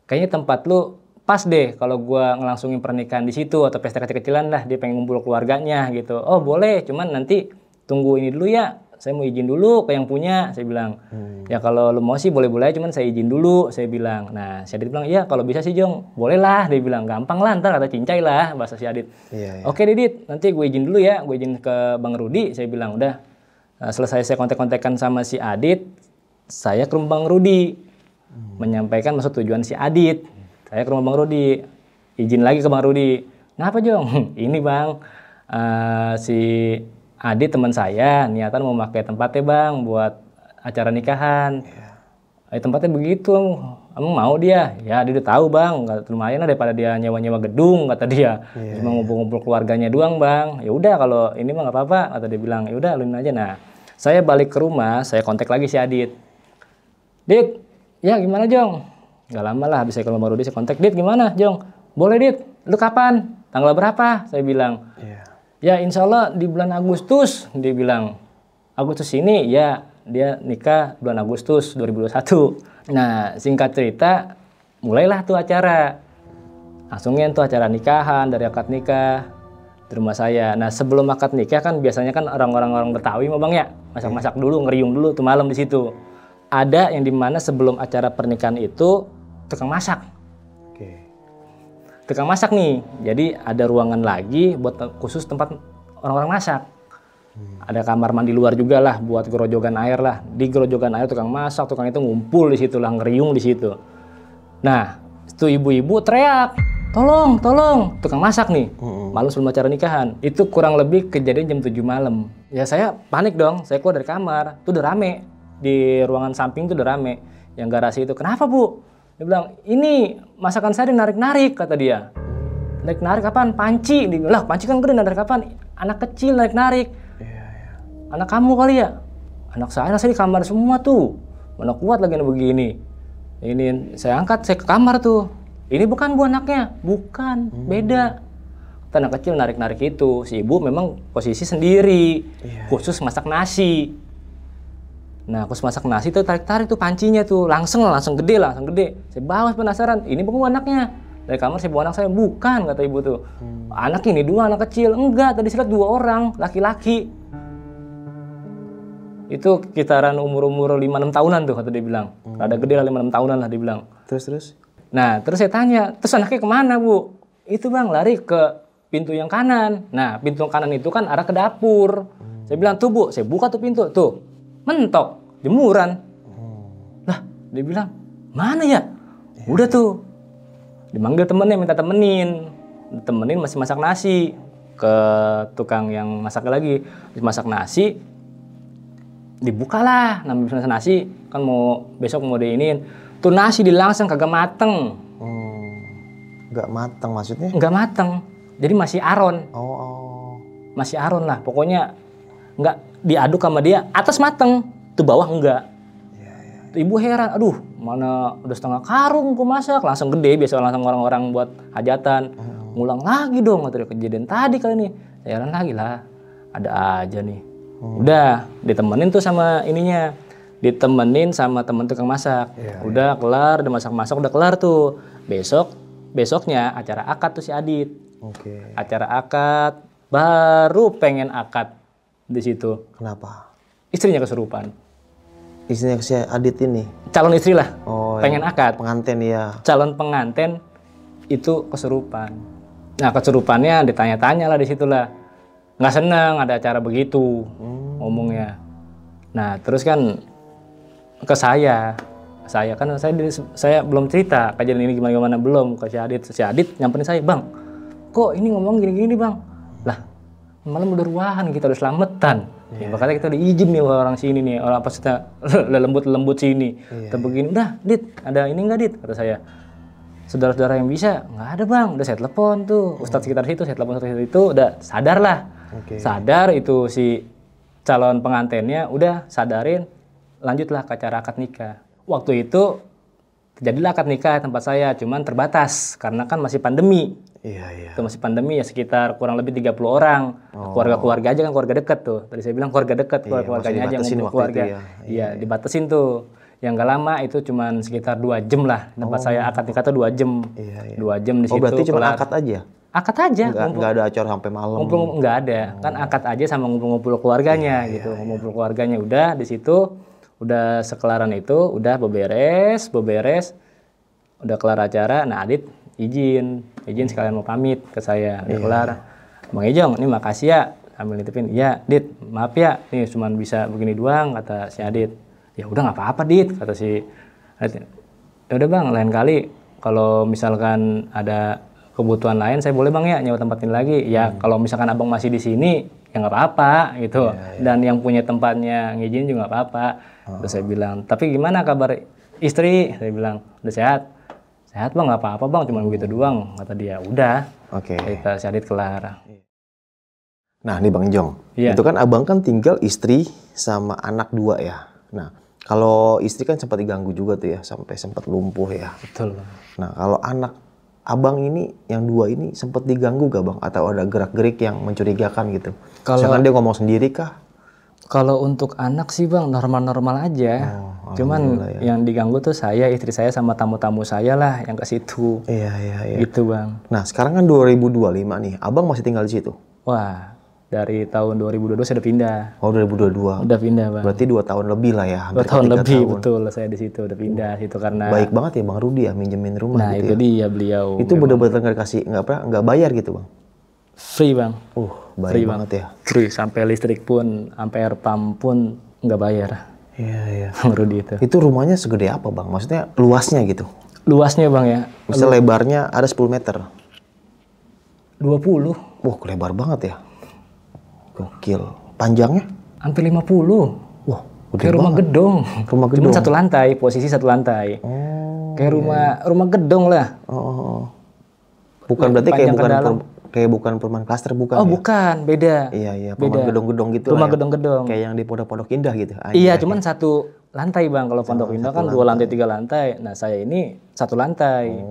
Kayaknya tempat lu pas deh kalau gue ngelangsungin pernikahan di situ atau pesta kecil-kecilan lah, dia pengen ngumpul keluarganya gitu. Oh boleh, cuman nanti tunggu ini dulu ya. Saya mau izin dulu ke yang punya, saya bilang. Ya kalau lu mau sih boleh-boleh, cuman saya izin dulu, saya bilang. Nah, si Adit bilang, iya kalau bisa sih Jong, boleh lah. Dia bilang, gampang lah, ntar kata cincai lah, bahasa si Adit. Iya. Oke Didit, nanti gue izin dulu ya, gue izin ke Bang Rudi, saya bilang. Udah, selesai saya kontak-kontakan sama si Adit, saya ke rumah Bang Rudi. Menyampaikan maksud tujuan si Adit. Saya ke rumah Bang Rudi. izin lagi ke Bang Rudi. Kenapa Jong? Ini Bang, si Adit teman saya niatan mau pakai tempatnya Bang buat acara nikahan. Tempatnya begitu, emang mau dia? Ya dia udah tahu Bang, lumayan lah daripada dia nyewa-nyewa gedung kata dia. Cuma ngumpul-ngumpul keluarganya doang Bang. Ya udah kalau ini mah nggak apa-apa kata dia bilang. Ya udah luin aja. Nah saya balik ke rumah, saya kontak lagi si Adit. Dit, ya gimana Jong? Gak lama lah habis saya ke rumah Rudi saya kontak. Dit gimana Jong? Boleh Dit, lu kapan? Tanggal berapa? Saya bilang. Ya insya Allah di bulan Agustus. Dia bilang. Agustus ini ya. Dia nikah bulan Agustus 2021. Nah, singkat cerita, mulailah tuh acara. Langsungnya tuh acara nikahan, dari akad nikah di rumah saya. Nah, sebelum akad nikah kan biasanya kan orang Betawi mah Bang ya, masak-masak dulu, ngeriung dulu tuh malam di situ. Ada yang dimana sebelum acara pernikahan itu tukang masak. Tukang masak nih. Jadi ada ruangan lagi buat khusus tempat orang-orang masak. Ada kamar mandi luar juga lah buat gerojokan air lah. Di gerojokan air tukang masak, tukang itu ngumpul di situ lah, ngeriung di situ. Nah, itu ibu-ibu teriak, tolong, tolong, tukang masak nih. Malam sebelum acara nikahan. Itu kurang lebih kejadian jam 7 malam. Ya saya panik dong, saya keluar dari kamar. Itu udah rame. Di ruangan samping tuh udah rame. Yang garasi itu, kenapa Bu? Dia bilang, ini masakan saya dinarik-narik, kata dia. Narik-narik kapan? Panci. Dia bilang, lah panci kan gede, narik kapan? Anak kecil narik-narik. Anak kamu kali ya? Anak saya di kamar semua tuh. Mana kuat lagi begini. Ini saya angkat, saya ke kamar tuh. Ini bukan Bu anaknya, bukan, beda. Anak kecil narik-narik itu. Si ibu memang posisi sendiri, khusus masak nasi. Nah, khusus masak nasi tuh tarik-tarik tuh pancinya tuh, langsung gede. Saya bawa penasaran, ini bukan anaknya. Dari kamar saya bawa anak saya, bukan kata ibu tuh. Anak ini dua anak kecil, enggak, tadi saya lihat 2 orang, laki-laki. Itu kitaran umur 5-6 tahunan tuh kata dia bilang. Rada gede lah 5-6 tahunan lah dia bilang. Terus? Nah terus saya tanya, terus anaknya kemana Bu? Itu Bang lari ke pintu yang kanan. Nah pintu yang kanan itu kan arah ke dapur. Saya bilang tuh Bu, saya buka tuh pintu. Tuh mentok, jemuran. Lah dia bilang, mana ya? Udah tuh. Dimanggil temennya, minta temenin. Temenin masih masak nasi. Ke tukang yang masak lagi. Masak nasi. Dibukalah namanya nasi kan besok mau diinin tuh nasi dilangsung kagak mateng. Nggak mateng maksudnya? Nggak mateng, jadi masih aron. Masih aron lah, pokoknya nggak diaduk sama dia atas mateng, tuh bawah enggak. Tuh ibu heran, aduh mana udah setengah karung gua masak, langsung gede biasa langsung orang-orang buat hajatan. Ngulang lagi dong, atau kejadian tadi kali ini. Saya heran lagi lah, ada aja nih. Udah ditemenin tuh sama ininya, ditemenin sama temen tukang masak. Udah kelar, udah masak-masak udah kelar tuh. Besoknya acara akad tuh si Adit. Acara akad, baru pengen akad di situ. Kenapa? Istrinya kesurupan. Istrinya si Adit ini? Calon istri lah, pengen akad. Pengantin ya. Calon pengantin itu kesurupan. Nah kesurupannya ditanya-tanya lah di situ lah. Nggak senang ada acara begitu ngomongnya. Nah terus kan ke saya kan saya belum cerita kejadian ini gimana belum ke si Adit nyamperin saya, Bang kok ini ngomong gini Bang, lah malam udah ruahan kita udah selamatan. Ya, makanya kita udah izin nih orang sini nih, orang apa kita lembut sini. Kita begini, udah Dit ada ini nggak Dit, kata saya. Saudara-saudara yang bisa, nggak ada Bang, udah saya telepon tuh Ustadz sekitar situ, saya telepon Ustadz itu udah sadar lah. Sadar itu si calon pengantinnya udah sadarin, lanjutlah ke acara akad nikah. Waktu itu terjadilah akad nikah tempat saya, cuman terbatas karena kan masih pandemi. Itu masih pandemi ya, sekitar kurang lebih 30 orang. Keluarga-keluarga aja kan, keluarga dekat tuh. Tadi saya bilang keluarga dekat, keluarganya aja ngumpul keluarga. Iya, dibatasin tuh. Yang gak lama itu cuman sekitar 2 jam lah. Tempat saya akad nikah tuh 2 jam. 2 jam di situ. Berarti cuma akad aja? Akad aja. Nggak ada acara sampai malam? Nggak ada. Kan akad aja sama ngumpul-ngumpul keluarganya gitu. Ngumpul keluarganya udah di situ. Udah sekelaran itu, udah beberes. Udah kelar acara, nah Adit izin sekalian mau pamit ke saya. Udah kelar. Bang Ejong, ini makasih ya. Sambil nitipin, ya Dit, maaf ya. Nih cuman bisa begini doang, kata si Adit. Ya udah nggak apa-apa Dit, kata si Adit. Ya udah Bang, lain kali kalau misalkan ada kebutuhan lain saya boleh bang ya nyewa tempat ini lagi. Ya kalau misalkan abang masih di sini ya nggak apa-apa gitu. Dan yang punya tempatnya ngizinin juga nggak apa-apa. Terus saya bilang, tapi gimana kabar istri? Saya bilang, udah sehat. Sehat bang, nggak apa-apa bang, cuma begitu doang. Kata dia, udah. Kita syahid kelar. Nah nih Bang Jong, itu kan abang kan tinggal istri sama anak 2 ya. Nah kalau istri kan sempat diganggu juga tuh ya, sampai sempat lumpuh ya. Betul. Nah kalau anak abang ini yang 2 ini sempat diganggu gak bang? Atau ada gerak-gerik yang mencurigakan gitu? Misalkan dia ngomong sendiri kah? Kalau untuk anak sih bang normal-normal aja. Cuman yang diganggu tuh saya, istri saya sama tamu-tamu saya lah yang ke situ. Iya. Gitu bang. Nah sekarang kan 2025 nih, abang masih tinggal di situ? Wah, dari tahun 2022 saya udah pindah. Oh 2022. Udah pindah bang. Berarti 2 tahun lebih lah ya. 2 tahun lebih betul saya di situ udah pindah situ karena. Baik banget ya Bang Rudi ya minjemin rumah. Nah gitu itu dia beliau. Itu bener-bener nggak dikasih nggak bayar gitu bang? Free bang. Baik free banget ya. Free sampai listrik pun, sampai air pump pun nggak bayar. Iya. Bang Rudi itu. Itu rumahnya segede apa bang? Maksudnya luasnya gitu? Luasnya bang ya. Misal lebarnya ada 10 meter. 20. Wah lebar banget ya. Gokil. Panjangnya? Hampir 50. Wah, kayak rumah gedung. Rumah gedung. Cuma satu lantai, posisi satu lantai. Kayak rumah gedung lah. Bukan berarti kayak bukan perumahan klaster bukan? Oh, ya? Bukan, beda. Iya, perumahan gedung-gedung gitu. Rumah gedung-gedung. Kayak yang di Pondok Indah gitu. Iya, cuman satu lantai bang. Kalau Pondok Indah kan 2 lantai 3 lantai. Nah saya ini satu lantai.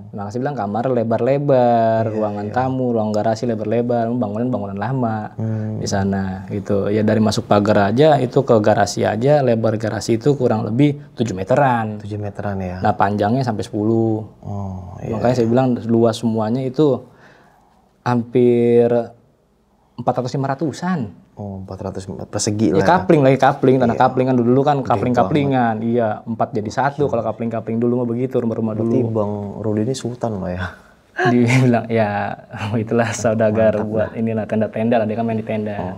Makasih bilang kamar lebar-lebar, ruangan tamu, ruang garasi lebar-lebar, bangunan lama di sana gitu. Ya dari masuk pagar aja itu ke garasi aja, lebar garasi itu kurang lebih 7 meteran. 7 meteran ya. Nah panjangnya sampai 10. Makanya saya bilang luas semuanya itu hampir 400-500-an. 400 persegi lah. Ya kapling lagi kapling, tanah kapling kan dulu kan kapling-kaplingan. Iya, 4 jadi 1 kalau kapling-kapling dulu mah begitu rumah-rumah dulu. Berarti Bang Rudi ini sultan lah ya. Dibilang ya itulah saudagar buat inilah tenda-tenda lah, dia kan main di tenda.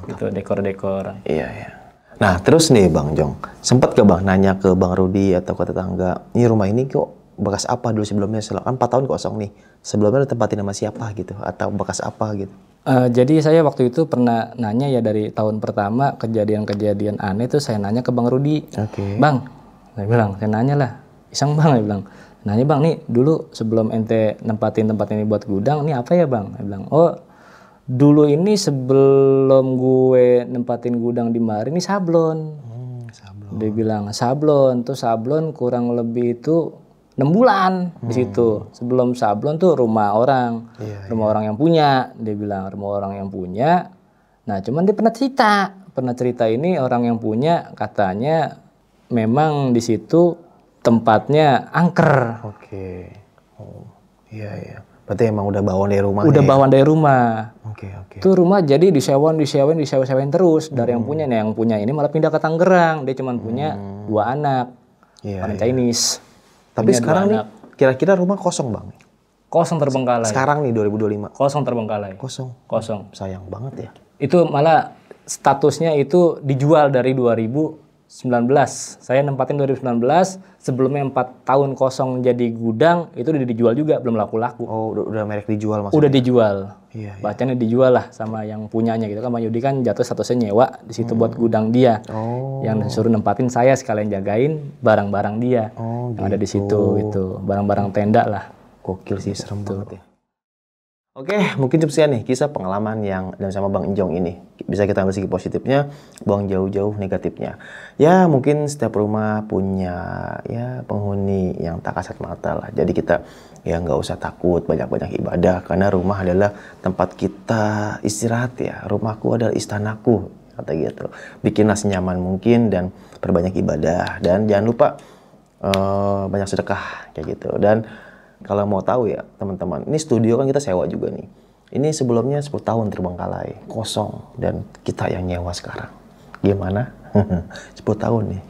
Gitu dekor-dekor. Iya. Nah, terus nih Bang Jong, sempat gak Bang nanya ke Bang Rudi atau ke tetangga, ini rumah ini kok bekas apa dulu sebelumnya? Kan 4 tahun kosong nih. Sebelumnya ditempatin sama siapa gitu atau bekas apa gitu? Jadi saya waktu itu pernah nanya ya dari tahun pertama kejadian-kejadian aneh tuh saya nanya ke Bang Rudi. Bang, saya bilang, saya nanya lah, iseng Bang, saya bilang, nanya Bang nih dulu sebelum ente nempatin tempat ini buat gudang, ini apa ya Bang? Saya bilang, oh dulu ini sebelum gue nempatin gudang di mari ini sablon. Dia bilang sablon, tuh sablon kurang lebih itu 6 bulan di situ. Sebelum sablon tuh rumah orang, rumah orang yang punya. Dia bilang rumah orang yang punya. Nah, cuman dia pernah cerita ini orang yang punya katanya memang di situ tempatnya angker. Iya. Berarti emang udah bawaan dari rumah. Udah bawaan dari rumah. Itu rumah jadi disewain terus dari yang punya. Nah, yang punya ini malah pindah ke Tangerang. Dia cuma punya 2 anak. Orang Chinese. Tapi sekarang nih kira-kira rumah kosong Bang? Kosong terbengkalai. Sekarang nih 2025? Kosong terbengkalai. Kosong. Sayang banget ya. Itu malah statusnya itu dijual dari 2019. Saya nempatin 2019, sebelumnya 4 tahun kosong jadi gudang, itu udah dijual juga, belum laku-laku. Oh, udah merek dijual maksudnya? Udah dijual. Bacanya dijual lah sama yang punyanya gitu kan. Bang Yudi kan jatuh statusnya nyewa di situ buat gudang dia. Yang disuruh nempatin saya sekalian jagain barang-barang dia yang ada di situ gitu. Barang-barang tenda lah. Gokil sih, serem banget ya. Oke, mungkin cukup sekian nih kisah pengalaman yang dan sama Bang Enjong ini. Bisa kita ambil segi positifnya, buang jauh-jauh negatifnya. Ya, mungkin setiap rumah punya ya penghuni yang tak kasat mata lah. Jadi kita ya nggak usah takut banyak-banyak ibadah karena rumah adalah tempat kita istirahat ya. Rumahku adalah istanaku, kata gitu. Bikinlah senyaman mungkin dan perbanyak ibadah dan jangan lupa banyak sedekah kayak gitu. Dan kalau mau tahu ya teman-teman, ini studio kan kita sewa juga nih. Ini sebelumnya 10 tahun terbengkalai, kosong, dan kita yang nyewa sekarang. Gimana? 10 tahun nih.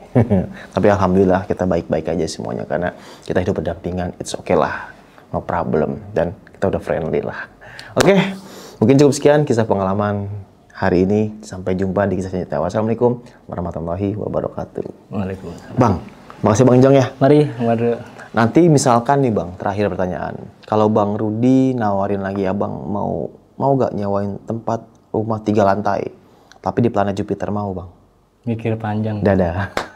Tapi alhamdulillah kita baik-baik aja semuanya karena kita hidup berdampingan, it's okay lah, no problem, dan kita udah friendly lah. Oke, mungkin cukup sekian kisah pengalaman hari ini. Sampai jumpa di kisah selanjutnya. Wassalamualaikum warahmatullahi wabarakatuh. Waalaikumsalam. Bang, makasih Bang Enjong ya. Mari, Nanti misalkan nih Bang, terakhir pertanyaan. Kalau Bang Rudi nawarin lagi Abang mau gak nyewain tempat rumah 3 lantai, tapi di planet Jupiter, mau Bang? Mikir panjang. Dadah.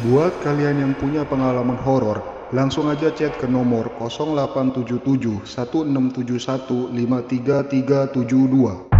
Buat kalian yang punya pengalaman horor, langsung aja chat ke nomor 0877 1671 53372.